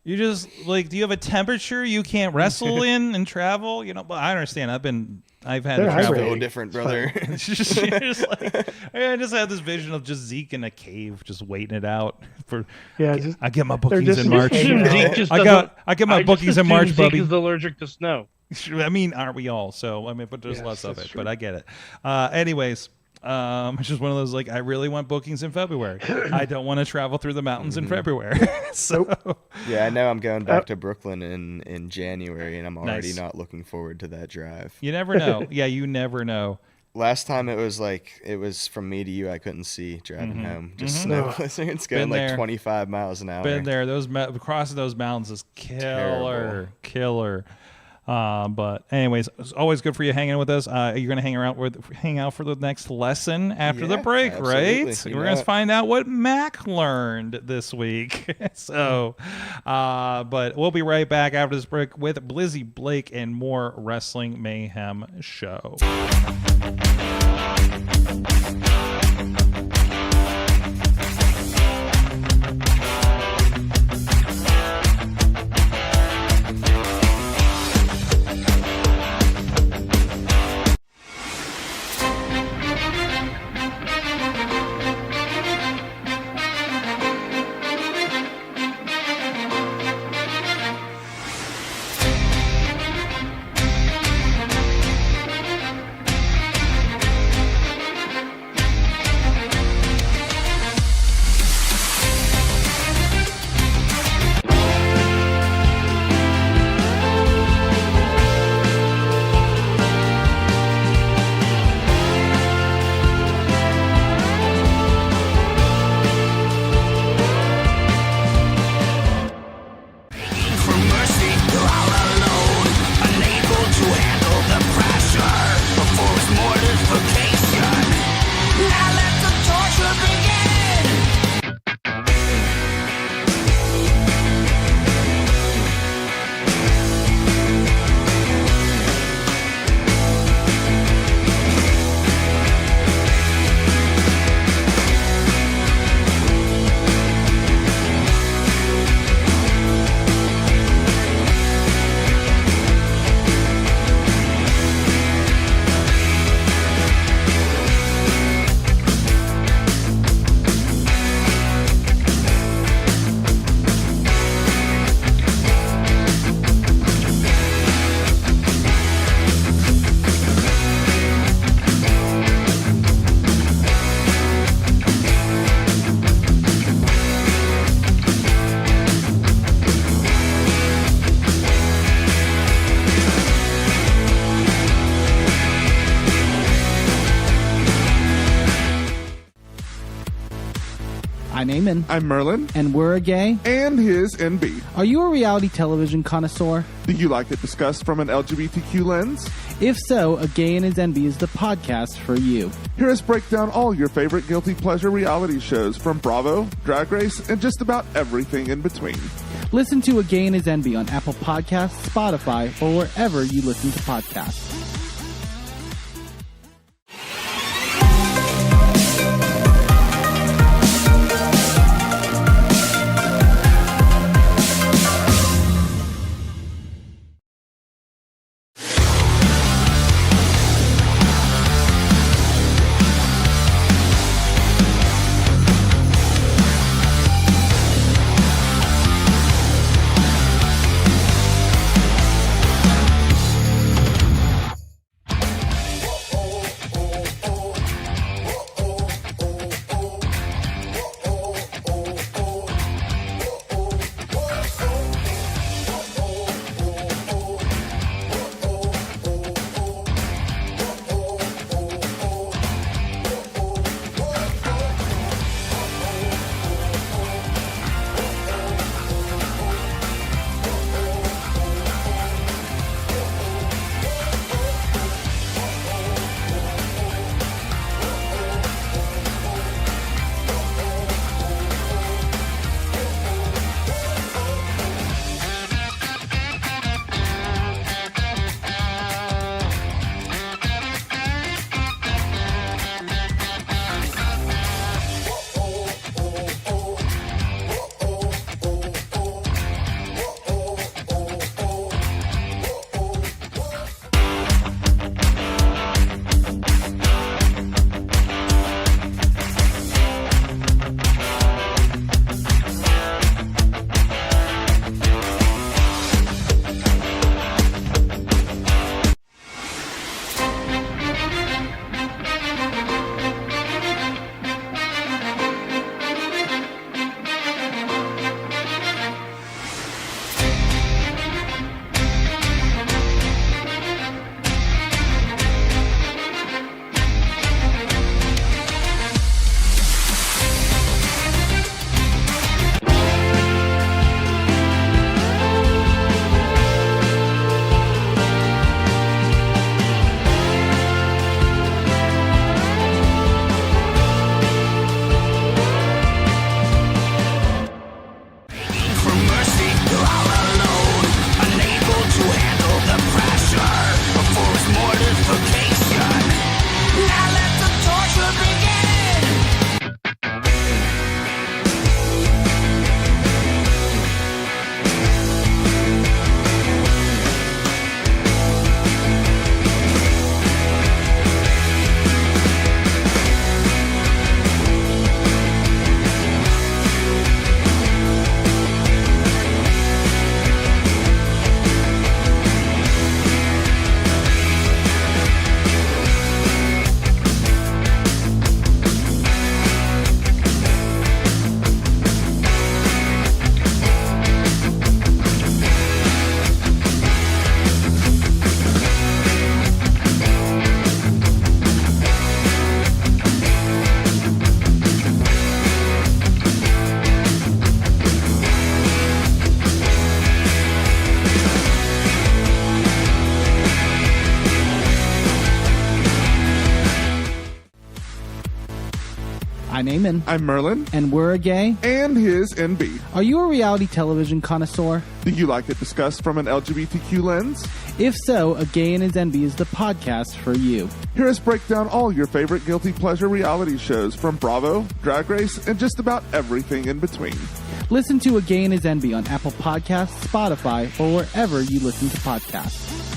You just like, do you have a temperature you can't wrestle in and travel? You know, but I understand. I've had to It's a travel. little different, brother. Just like, I just had this vision of just Zeke in a cave, just waiting it out for. I get my bookings in March. I get my bookings in March, Zeke Bubby. is allergic to snow. I mean, aren't we all? So I mean, but there's less of it. True. But I get it. Anyways. It's just one of those, like, I really want bookings in February. I don't want to travel through the mountains in February. So yeah, I know I'm going back to Brooklyn in January, and I'm already not looking forward to that drive. You never know. Yeah, you never know. Last time it was from me to you. I couldn't see driving home. Just snow blizzards going like 25 miles an hour. Been there. Crossing those mountains is killer. But anyways, it's always good for you hanging with us. You're gonna hang out for the next lesson after the break, absolutely. right? We're gonna find out what Mac learned this week. So, but we'll be right back after this break with Blizzy, Blake, and more Wrestling Mayhem show. I'm Eamon. I'm Merlin. And we're a gay. And his NB. Are you a reality television connoisseur? Do you like it discussed from an LGBTQ lens? If so, A Gay and His NB is the podcast for you. Hear us break down all your favorite guilty pleasure reality shows from Bravo, Drag Race, and just about everything in between. Listen to A Gay and His NB on Apple Podcasts, Spotify, or wherever you listen to podcasts. Heyman. I'm Merlin. And we're a gay. And his NB. Are you a reality television connoisseur? Do you like it discussed from an LGBTQ lens? If so, A Gay and His NB is the podcast for you. Hear us break down all your favorite guilty pleasure reality shows from Bravo, Drag Race, and just about everything in between. Listen to A Gay and His NB on Apple Podcasts, Spotify, or wherever you listen to podcasts.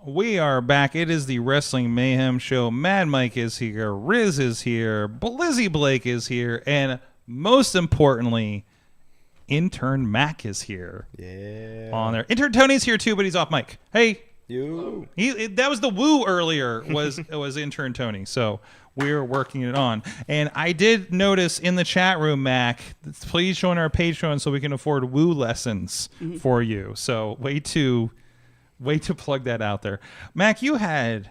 We are back. It is the Wrestling Mayhem Show. Mad Mike is here. Riz is here. Blizzy Blake is here. And most importantly, intern Mac is here. Yeah. On there. Intern Tony's here too, but he's off mic. Hey. You. That was the woo earlier was intern Tony. So we're working it on. And I did notice in the chat room, Mac, please join our Patreon so we can afford woo lessons for you. So way to plug that out there. Mac, you had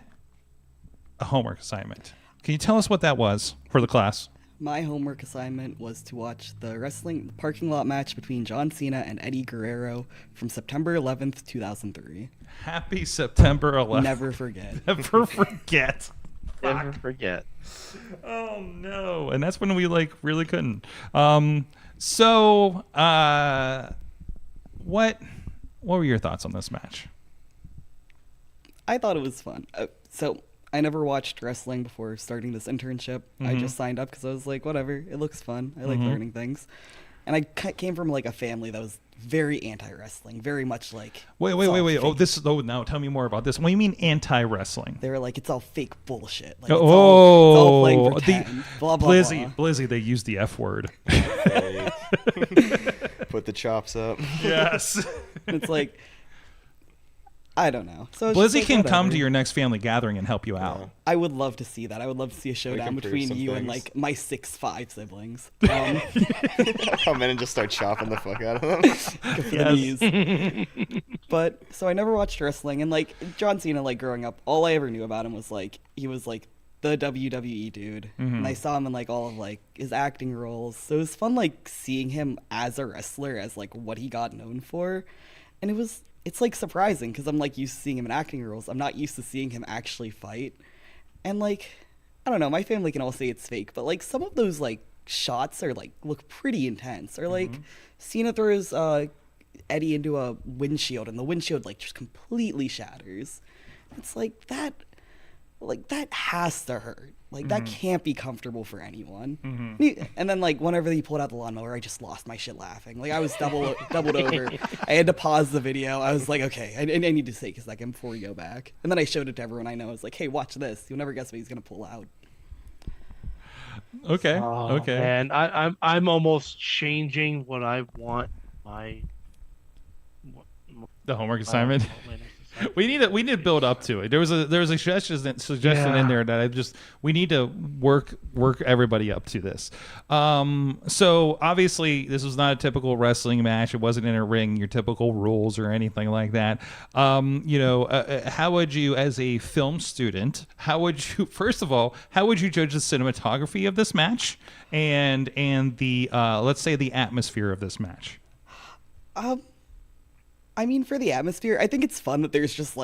a homework assignment. Can you tell us what that was for the class? My homework assignment was to watch the wrestling parking lot match between John Cena and Eddie Guerrero from September 11th, 2003. Happy September 11th. Never forget. Never forget. Never forget. Oh, no. And that's when we, really couldn't. What were your thoughts on this match? I thought it was fun. So I never watched wrestling before starting this internship. I just signed up because I was like, whatever, it looks fun. I like learning things. And I came from a family that was very anti-wrestling, very much like... Wait. Now tell me more about this. What do you mean anti-wrestling? They were like, it's all fake bullshit. Like, it's all playing pretend, blah, blah, Blizzy, they used the F word. Put the chops up. Yes. It's like... I don't know. So Blizzy can come to your next family gathering and help you out. I would love to see that. I would love to see a showdown between you and my 6'5" siblings. Come in and just start chopping the fuck out of them. But so I never watched wrestling, and John Cena, growing up, all I ever knew about him was he was the WWE dude, and I saw him in all of his acting roles. So it was fun seeing him as a wrestler, as what he got known for, and it's surprising because I'm used to seeing him in acting roles. I'm not used to seeing him actually fight. And I don't know, my family can all say it's fake, but some of those shots are look pretty intense. Or Cena throws Eddie into a windshield and the windshield just completely shatters. It's that has to hurt. That can't be comfortable for anyone. And then whenever he pulled out the lawnmower, I just lost my shit laughing. I was doubled over. I had to pause the video. I was like, okay, I need to take a second before we go back. And then I showed it to everyone I know. I was like, hey, watch this. You'll never guess what he's gonna pull out. Okay. Okay. And I'm almost changing what I want the homework assignment. We need to build up to it. There was a suggestion in there that we need to work everybody up to this. So obviously this was not a typical wrestling match. It wasn't in a ring, your typical rules or anything like that. How would you, as a film student, first of all, how would you judge the cinematography of this match and the let's say the atmosphere of this match? I mean, for the atmosphere, I think it's fun that there's just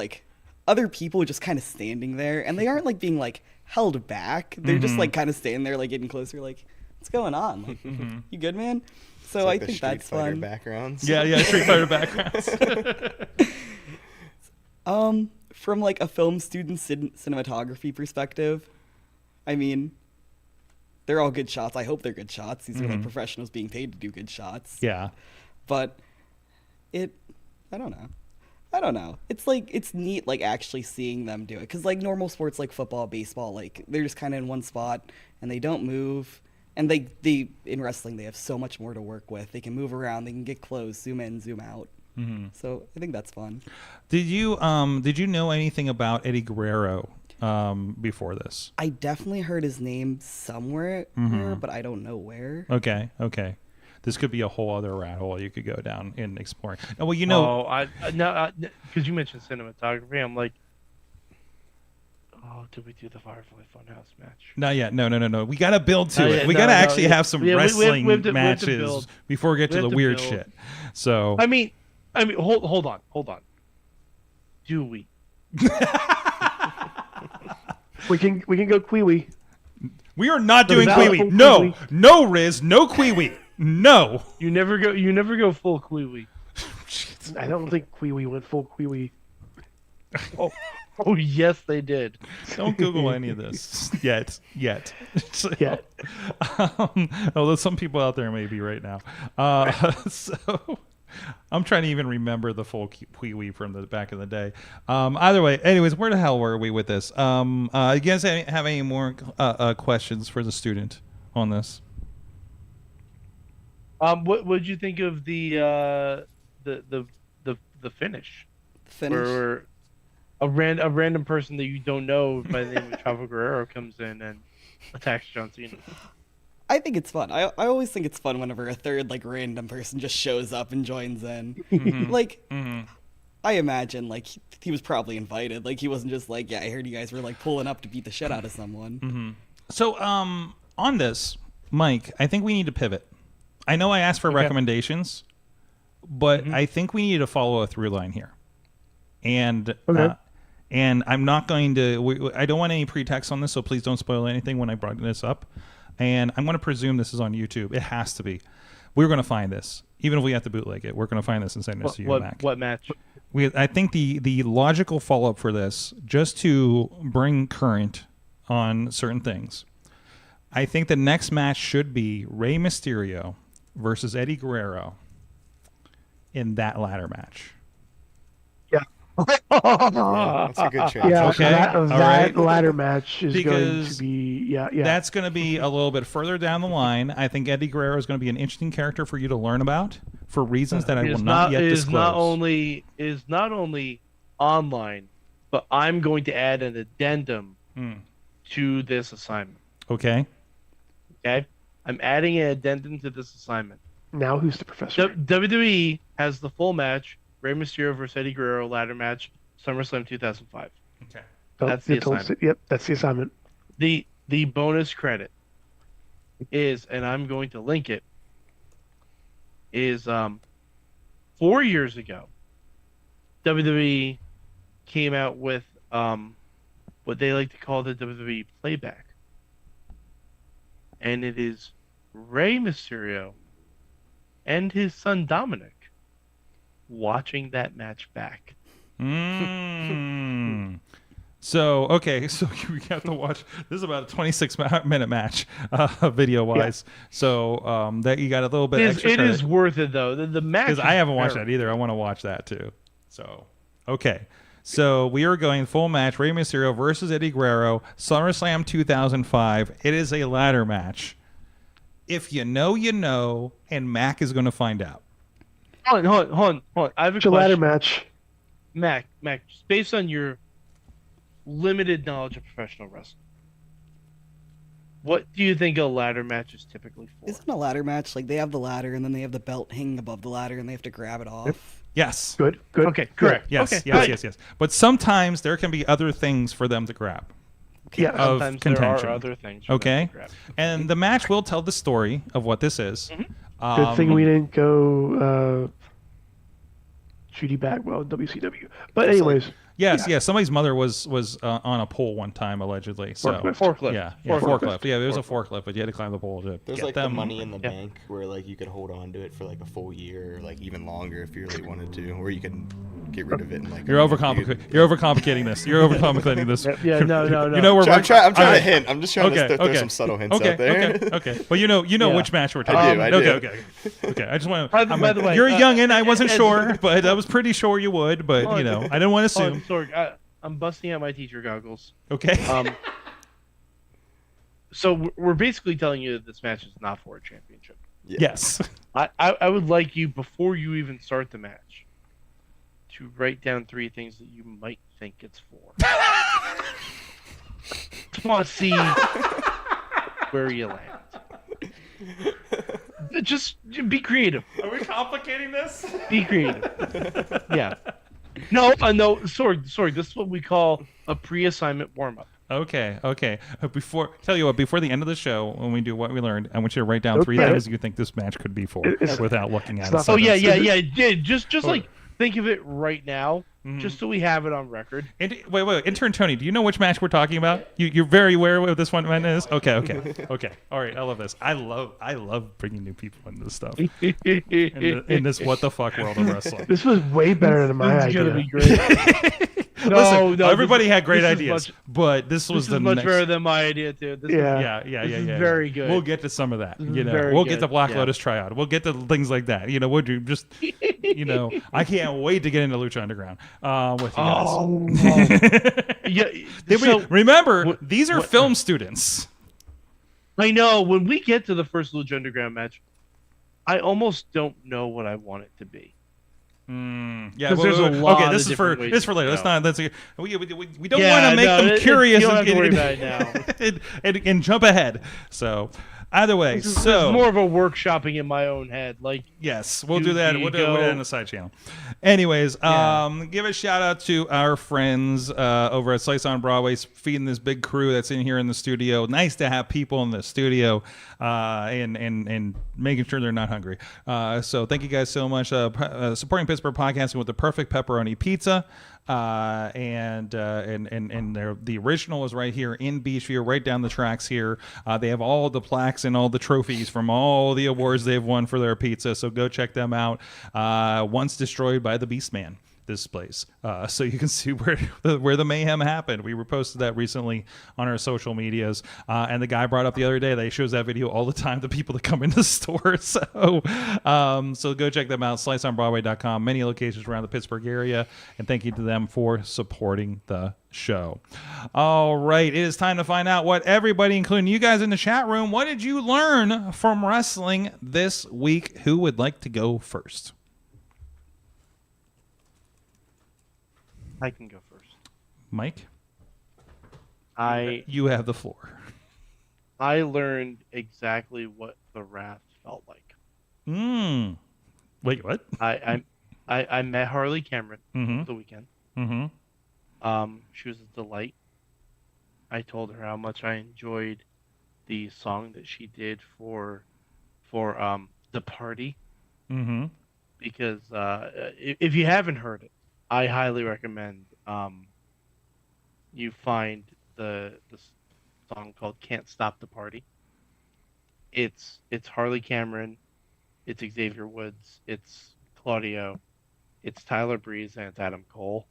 other people just kind of standing there, and they aren't being held back. They're just kind of standing there, getting closer, what's going on? You good, man? So I think that's fun. Street Fighter backgrounds. Yeah, Street Fighter backgrounds. From a film student cinematography perspective, I mean, they're all good shots. I hope they're good shots. These are like professionals being paid to do good shots. Yeah. But I don't know. It's like, it's neat, like, actually seeing them do it. Because, like, normal sports like football, baseball, like, they're just kind of in one spot and they don't move. And they in wrestling, they have so much more to work with. They can move around. They can get close, zoom in, zoom out. So I think that's fun. Did you know anything about Eddie Guerrero before this? I definitely heard his name somewhere, but I don't know where. Okay. This could be a whole other rat hole you could go down in exploring. Oh, well, you know. Because you mentioned cinematography, I'm like, oh, did we do the Firefly Funhouse match? Not yet. No. We got to build to it. We No, got to no, actually yeah. have some Yeah, wrestling we have to matches build. before we get to the weird shit. So I mean, hold on. Do we? We can go Queewee. we are not doing that Queewee. full No, Riz, no Queewee. No. You never go full Queewee. I don't think Queewee went full Queewee. Oh yes, they did. Don't Google any of this yet. So, Yeah. although some people out there may be right now. So I'm trying to even remember the full Pee-wee from the back in the day. Either way, anyways, where the hell were we with this? You guys have any more questions for the student on this? What would you think of the finish? Finish. Where a random person that you don't know by the name of Chavo Guerrero comes in and attacks John Cena. I think it's fun. I always think it's fun whenever a third, like, random person just shows up and joins in. Like, I imagine, like, he was probably invited. Like, he wasn't just like, yeah, I heard you guys were, like, pulling up to beat the shit out of someone. So, on this, Mike, I think we need to pivot. I know I asked for recommendations, but I think we need to follow a through line here. And and I'm not going to. I don't want any pretext on this, so please don't spoil anything when I brought this up. And I'm going to presume this is on YouTube. It has to be. We're going to find this, even if we have to bootleg it. We're going to find this and send this to you, Mac. What match? I think the logical follow up for this, just to bring current on certain things. I think the next match should be Rey Mysterio versus Eddie Guerrero in that ladder match. That's a good choice. Yeah, Okay, that all right. ladder match is going Because to be yeah. That's going to be a little bit further down the line. I think Eddie Guerrero is going to be an interesting character for you to learn about for reasons that I will not yet disclose. Is not only online, but I'm going to add an addendum to this assignment. Okay. Okay, I'm adding an addendum to this assignment. Now who's the professor? WWE has the full match: Rey Mysterio versus Eddie Guerrero ladder match, SummerSlam 2005. Okay. That's the assignment. Yep, that's the assignment. The bonus credit is, and I'm going to link it, is 4 years ago, WWE came out with what they like to call the WWE playback. And it is Rey Mysterio and his son Dominic watching that match back. So we have to watch. This is about a 26-minute match, video-wise. Yeah. So that you got a little bit extra It credit. is worth it though. The match. Because I haven't watched that either. I want to watch that too. So okay. So we are going full match: Rey Mysterio versus Eddie Guerrero, SummerSlam 2005. It is a ladder match. If you know, you know, and Mac is going to find out. Hold on. I have a question. Ladder match. Mac, just based on your limited knowledge of professional wrestling, what do you think a ladder match is typically for? Isn't a ladder match like they have the ladder and then they have the belt hanging above the ladder and they have to grab it off? Yes. Good. Okay, correct. Yes, okay. yes. But sometimes there can be other things for them to grab. Yeah. Of Sometimes contention. there are other things. For them Okay. to grab. And the match will tell the story of what this is. Good thing we didn't go Judy Bagwell in WCW. But anyways. Yes. Somebody's mother was on a pole one time allegedly. So Forklift. Yeah, forklift. Yeah, it was a forklift, but you had to climb the pole to There's get like them. the money in the bank where like you could hold on to it for like a full year or like even longer if you really wanted to, or you could get rid of it. In like You're overcomplicating this. You're overcomplicating this. Yeah, no. You know where I'm trying to hint. I'm just trying to throw okay. some subtle hints out there. Okay. Well, you know Yeah. which match we're talking I about. do. Okay. I just want By the way, you're a youngin'. I wasn't sure, but I was pretty sure you would. But I didn't want to assume. Sorry, I'm busting out my teacher goggles. Okay. So we're basically telling you that this match is not for a championship. Yeah. Yes. I would like you, before you even start the match, to write down 3 things that you might think it's for. Just want to see where you land. Just be creative. Are we complicating this? Be creative. Yeah. No, sorry. This is what we call a pre-assignment warm-up. Okay. Before the end of the show, when we do what we learned, I want you to write down 3 things you think this match could be for, without looking at it. Oh yeah. Just like think of it right now, just so we have it on record. And, wait, intern Tony, do you know which match we're talking about? You're very aware of what this one is. Okay. All right, I love this. I love bringing new people into this stuff. in this what the fuck world of wrestling. This was way better than my idea. Gonna be great. No, everybody had great ideas, but this was the much next... better than my idea too. Yeah. Very good. We'll get to some of that. Very We'll good. get the Black Lotus tryout. We'll get to things like that. We'll do just. I can't wait to get into Lucha Underground with you guys. Remember, these are film students. I know. When we get to the first Lucha Underground match, I almost don't know what I want it to be. Yeah, there's a lot. Okay, this is for later. Let's not. We don't want to make them curious. You don't have to worry about it now. and jump ahead. So, either way, this is more of a workshopping in my own head. Like, yes, we'll do that. We'll do it in the side channel. Anyways, give a shout out to our friends over at Slice on Broadway, feeding this big crew that's in here in the studio. Nice to have people in the studio and making sure they're not hungry. So thank you guys so much. Supporting Pittsburgh podcasting with the perfect pepperoni pizza. And the original is right here in Beachview, right down the tracks here. They have all the plaques and all the trophies from all the awards they've won for their pizza. So go check them out. Once destroyed by the Beastman, this place, so you can see where the mayhem happened. We reposted that recently on our social medias, and the guy brought up the other day that he shows that video all the time to people that come in the store. So go check them out. SliceOnBroadway.com. Many locations around the Pittsburgh area, and thank you to them for supporting the show. All right, it is time to find out what everybody, including you guys in the chat room, what did you learn from wrestling this week? Who would like to go first? I can go first. Mike? You have the floor. I learned exactly what the Wrath felt like. Wait, what? I met Harley Cameron over the weekend. She was a delight. I told her how much I enjoyed the song that she did for the party. Because if you haven't heard it, I highly recommend you find the song called "Can't Stop the Party." It's Harley Cameron, it's Xavier Woods, it's Claudio, it's Tyler Breeze, and it's Adam Cole.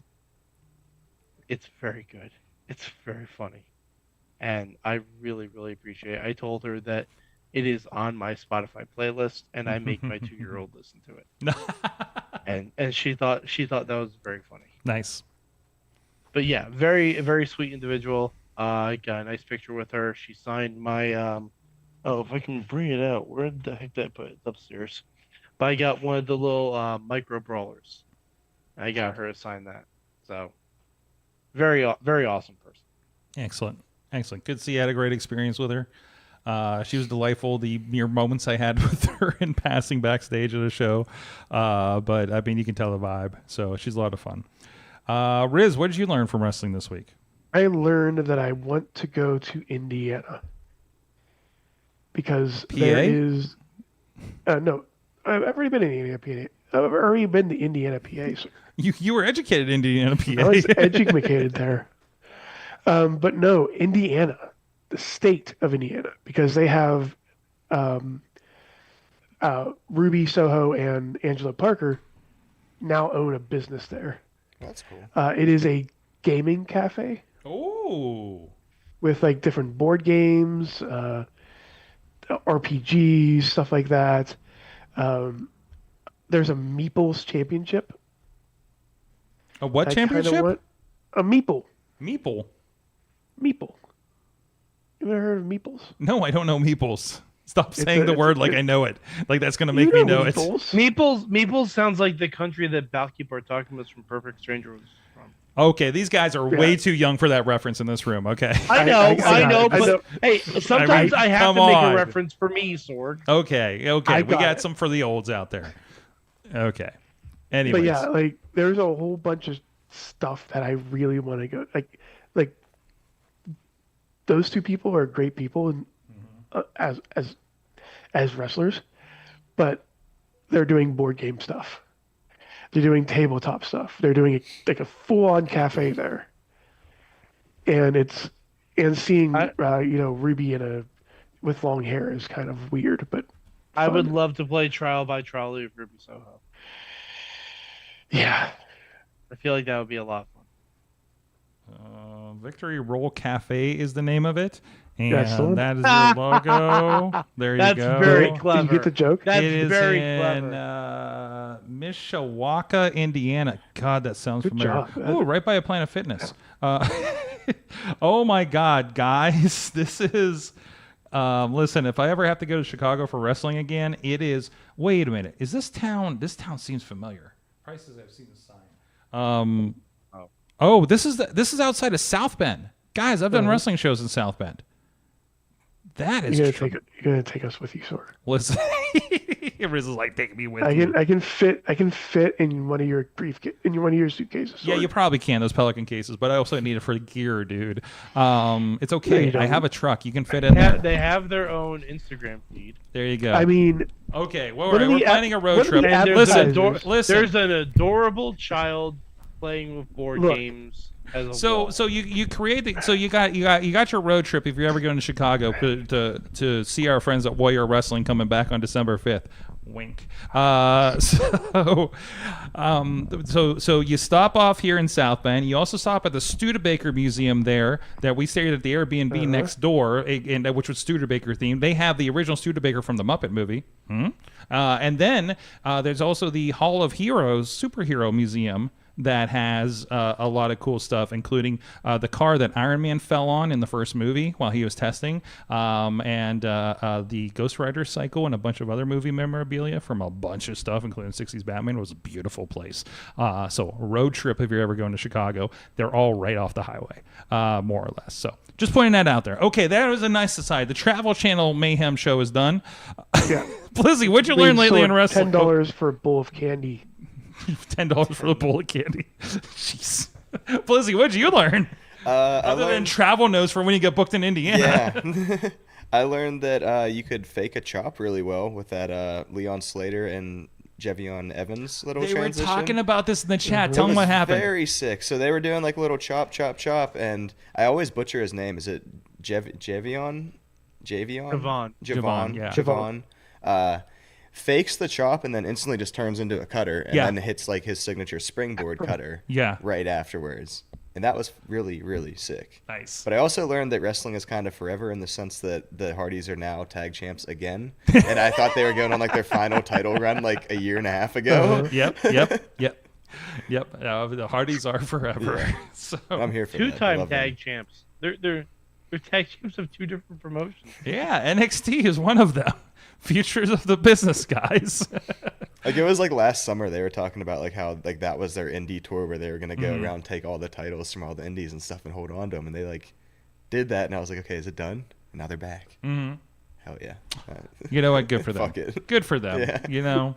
It's very good. It's very funny, and I really, really appreciate it. I told her that it is on my Spotify playlist, and I make my 2-year-old listen to it. And she thought that was very funny. Nice. But yeah, very, very sweet individual. I got a nice picture with her. She signed my if I can bring it out, where the heck did I put it? It's upstairs. But I got one of the little micro brawlers. I got her to sign that. So very, very awesome person. Excellent. Good to see you had a great experience with her. She was delightful. The mere moments I had with her in passing backstage at the show. But I mean, you can tell the vibe. So she's a lot of fun. Riz, what did you learn from wrestling this week? I learned that I want to go to Indiana because there is. No, I've already been in Indiana, PA. I've already been to Indiana, PA. So you were educated in Indiana, PA. I was educated there. But no, Indiana, the state of Indiana, because they have Ruby Soho and Angela Parker now own a business there. That's cool. It is a gaming cafe Oh. with like different board games, RPGs, stuff like that. There's a Meeples championship. A what I kinda championship? want- A Meeple. Meeple. Meeple. You ever heard of Meeples? No, I don't know meeples. Stop It's saying a- the it's- word like it- I know it. Like that's gonna make me know it. Meeples? Meeples sounds like the country that Balky Bartokomous from Perfect Stranger was from. Okay, these guys are way too young for that reference in this room. Okay. I know, but hey, sometimes I have Come to make on. a reference for me, Sorg. Okay. I We got got it. some for the olds out there. Okay. Anyways. But yeah, like there's a whole bunch of stuff that I really want to go. Like those two people are great people and as wrestlers, but they're doing board game stuff. They're doing tabletop stuff. They're doing like a full-on cafe there, and seeing Ruby with long hair is kind of weird, but I fun. would love to play Trial by Trolley of Ruby Soho. Yeah, I feel like that would be a lot of fun. Victory Roll Cafe is the name of it. And That's the one. that is your logo. There you That's go. very clever. Did you get the joke? That's It is very in clever. Mishawaka, Indiana. God, that sounds Good familiar. job. Oh, right by a Planet Fitness. Oh my God, guys, this is. Listen, if I ever have to go to Chicago for wrestling again, it is. Wait a minute, is this town? This town seems familiar. Prices, I've seen the sign. Oh, this is outside of South Bend, guys. I've done wrestling shows in South Bend. That is. You're gonna take us with you, Sorg. Listen, Riz is like taking me with I you. can fit in one of your suitcases. Yeah, Sorg. you probably can, those Pelican cases, but I also need it for gear, dude. It's No, okay. you don't. I have a truck. You can fit in there. They have their own Instagram feed. There you go. I mean, okay, well, what are we're the planning a road what are trip. the And Listen, advertisers? there's an adorable child playing with board Look. games as a So wall. so you create the so you got your road trip if you're ever going to Chicago to see our friends at Warrior Wrestling coming back on December 5th. Wink. So you stop off here in South Bend. You also stop at the Studebaker Museum there that we stayed at the Airbnb next door, which was Studebaker themed. They have the original Studebaker from the Muppet movie. And then there's also the Hall of Heroes Superhero Museum that has a lot of cool stuff, including the car that Iron Man fell on in the first movie while he was testing, and the Ghost Rider cycle and a bunch of other movie memorabilia from a bunch of stuff, including 60s Batman. It was a beautiful place. So road trip if you're ever going to Chicago. They're all right off the highway, more or less. So just pointing that out there. Okay, that was a nice aside. The Travel Channel Mayhem show is done. Yeah. Blizzy, what'd you learn lately in wrestling? $10 for a bowl of candy. $10 for the bowl of candy. Jeez. Blizzy, what'd you learn? Other than travel notes for when you get booked in Indiana. Yeah. I learned that you could fake a chop really well with that Leon Slater and Jevion Evans little They transition. were talking about this in the chat. It Tell them was what happened. Very sick. So they were doing like little chop, and I always butcher his name. Is it Javion? Javon. Yeah. Javon. Fakes the chop and then instantly just turns into a cutter and then hits like his signature springboard cutter right afterwards. And that was really, really sick. Nice. But I also learned that wrestling is kind of forever in the sense that the Hardys are now tag champs again. And I thought they were going on like their final title run like a year and a half ago. Yep. The Hardys are forever. Yeah. So I'm here for that. I Two-time love them. tag champs. They're tag champs of two different promotions. yeah, NXT is one of them. Futures of the business, guys. Like it was like last summer they were talking about like how like that was their indie tour where they were gonna go Mm-hmm. around, take all the titles from all the indies and stuff and hold on to them, and they like did that, and I was like, okay, is it done? And now they're back. Mm-hmm. Hell yeah. You know what? Good for them. Fuck it. Good for them. Yeah. You know.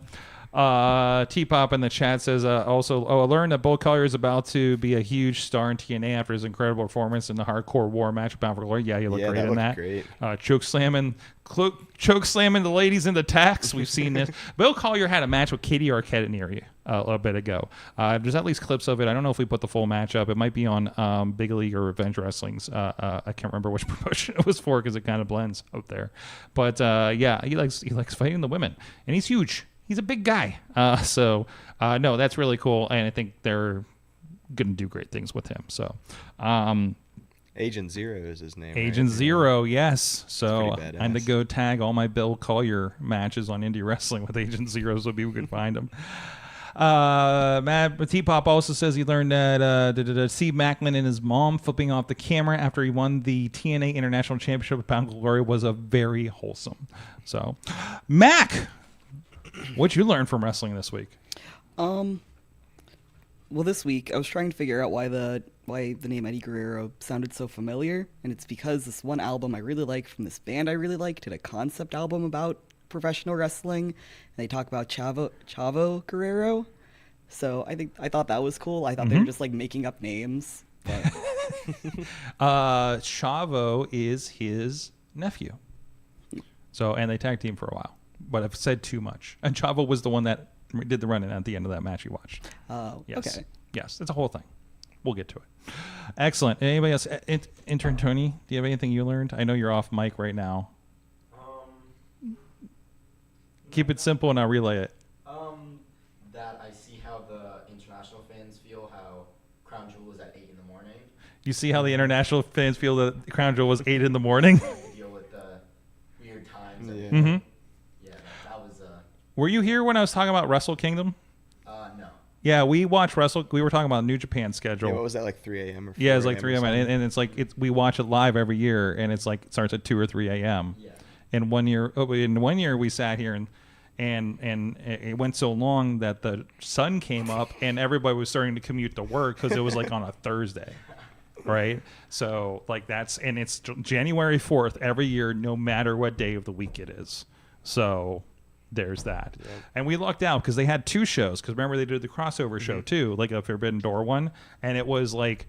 T-Pop in the chat says also, I learned that Bull Collier is about to be a huge star in TNA after his incredible performance in the Hardcore War match with Bound for Glory. Yeah, he looked Yeah, great that in looked that. great. Choke slamming the ladies into tacks. We've seen this. Bill Collier had a match with Katie Arquette near you a little bit ago. There's at least clips of it. I don't know if we put the full match up. It might be on Big League or Revenge Wrestling's. I can't remember which promotion it was for because it kind of blends out there. But yeah, he likes fighting the women, and he's huge. He's a big guy. No, that's really cool, and I think they're going to do great things with him. So, Agent Zero is his name. Agent right? Zero, yes. So pretty I'm to badass. go tag all my Bill Collier matches on Indie Wrestling with Agent Zero so people can find him. Matt T-Pop also says he learned that Steve Macklin and his mom flipping off the camera after he won the TNA International Championship with Bound for Glory was a very wholesome. So, Mac, what'd you learn from wrestling this week? Well, this week I was trying to figure out why the name Eddie Guerrero sounded so familiar, and it's because this one album I really like from this band I really like did a concept album about professional wrestling, and they talk about Chavo Guerrero. So I thought that was cool. I thought they were just like making up names. But Chavo is his nephew. So, and they tag team for a while, but I've said too much. And Chavo was the one that did the run-in at the end of that match you watched. Oh, Yes. okay. Yes, it's a whole thing. We'll get to it. Excellent. Anybody else? Intern Tony, do you have anything you learned? I know you're off mic right now. Keep it simple and I'll relay it. That I see how the international fans feel how Crown Jewel is at 8 in the morning. You see how the international fans feel that Crown Jewel was 8 in the morning? They deal with the weird times. Yeah. Mm-hmm. Yeah, that was Were you here when I was talking about Wrestle Kingdom? no. Yeah, we watched Wrestle. We were talking about New Japan schedule. Yeah, what was that, like 3 a.m. or 4 Yeah, it's like a.m. 3 or a.m. something? And it's like we watch it live every year, and it's like it starts at 2 or 3 a.m. Yeah. And one year we sat here and it went so long that the sun came up and everybody was starting to commute to work because it was like on a Thursday, right? So like it's January 4th every year, no matter what day of the week it is. So there's that. Yep. And we lucked out because they had 2 shows. Because remember they did the crossover show too, like a Forbidden Door one, and it was like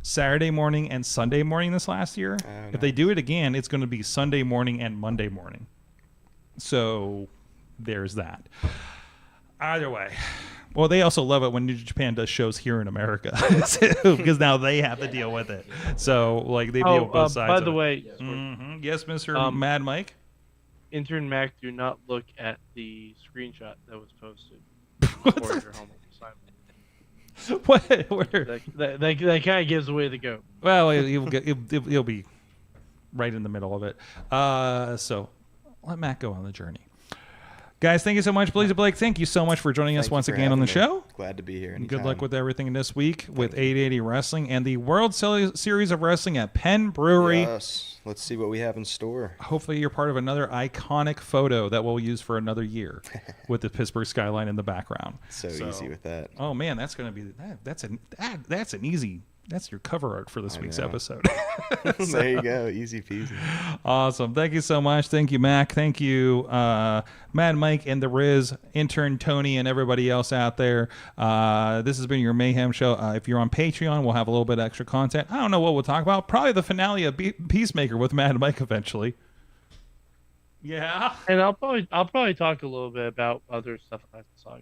Saturday morning and Sunday morning this last year. If they do it again, it's going to be Sunday morning and Monday morning. So there's that. Either way. Well, they also love it when New Japan does shows here in America because now they have to deal with it. So like they deal with both sides. By of the it. way, Yes, Mr. Mad Mike. Intern Mac, do not look at the screenshot that was posted for your homework assignment. What? Where? That kind of gives away the goat. Well, he'll be right in the middle of it. So let Matt go on the journey. Guys, thank you so much. Blizzy Blake, thank you so much for joining us once again on the show. Glad to be here. Good luck with everything this week with 880 Wrestling and the World Series of Wrestling at Penn Brewery. Yes. Let's see what we have in store. Hopefully you're part of another iconic photo that we'll use for another year with the Pittsburgh skyline in the background. So easy with that. Oh man, that's going to be that's an easy. That's your cover art for this week's episode. There you go. Easy peasy. Awesome. Thank you so much. Thank you, Mac. Thank you, Mad Mike and the Riz, Intern Tony, and everybody else out there. This has been your Mayhem show. If you're on Patreon, we'll have a little bit of extra content. I don't know what we'll talk about. Probably the finale of Peacemaker with Mad Mike eventually. Yeah. And I'll probably talk a little bit about other stuff I saw.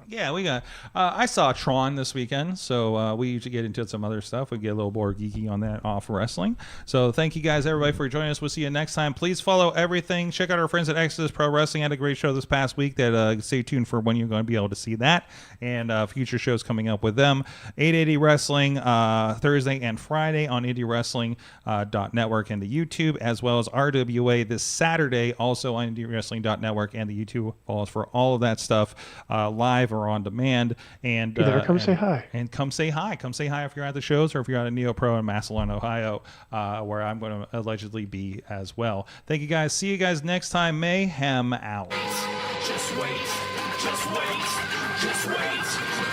Yeah, we got. I saw Tron this weekend, so we usually get into some other stuff. We get a little more geeky on that off wrestling. So thank you guys, everybody, for joining us. We'll see you next time. Please follow everything. Check out our friends at Exodus Pro Wrestling. Had a great show this past week. That stay tuned for when you're going to be able to see that and future shows coming up with them. 880 Wrestling Thursday and Friday on IndyWrestling.network and the YouTube, as well as RWA this Saturday also on IndyWrestling.network and the YouTube. Follow us for all of that stuff. Live or on demand, and come say hi. And come say hi. Come say hi if you're at the shows or if you're at a Neo Pro in Massillon, Ohio, where I'm going to allegedly be as well. Thank you guys. See you guys next time. Mayhem out. Just wait, just wait, just wait,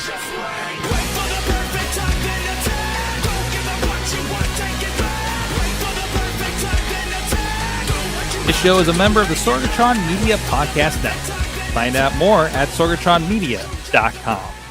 just wait. Wait for the perfect time, then attack. Don't give up what you want, take it back. Wait for the perfect time, then attack. Do what you This show is a member of the Sorgatron Media Podcast Network. Find out more at sorgatronmedia.com.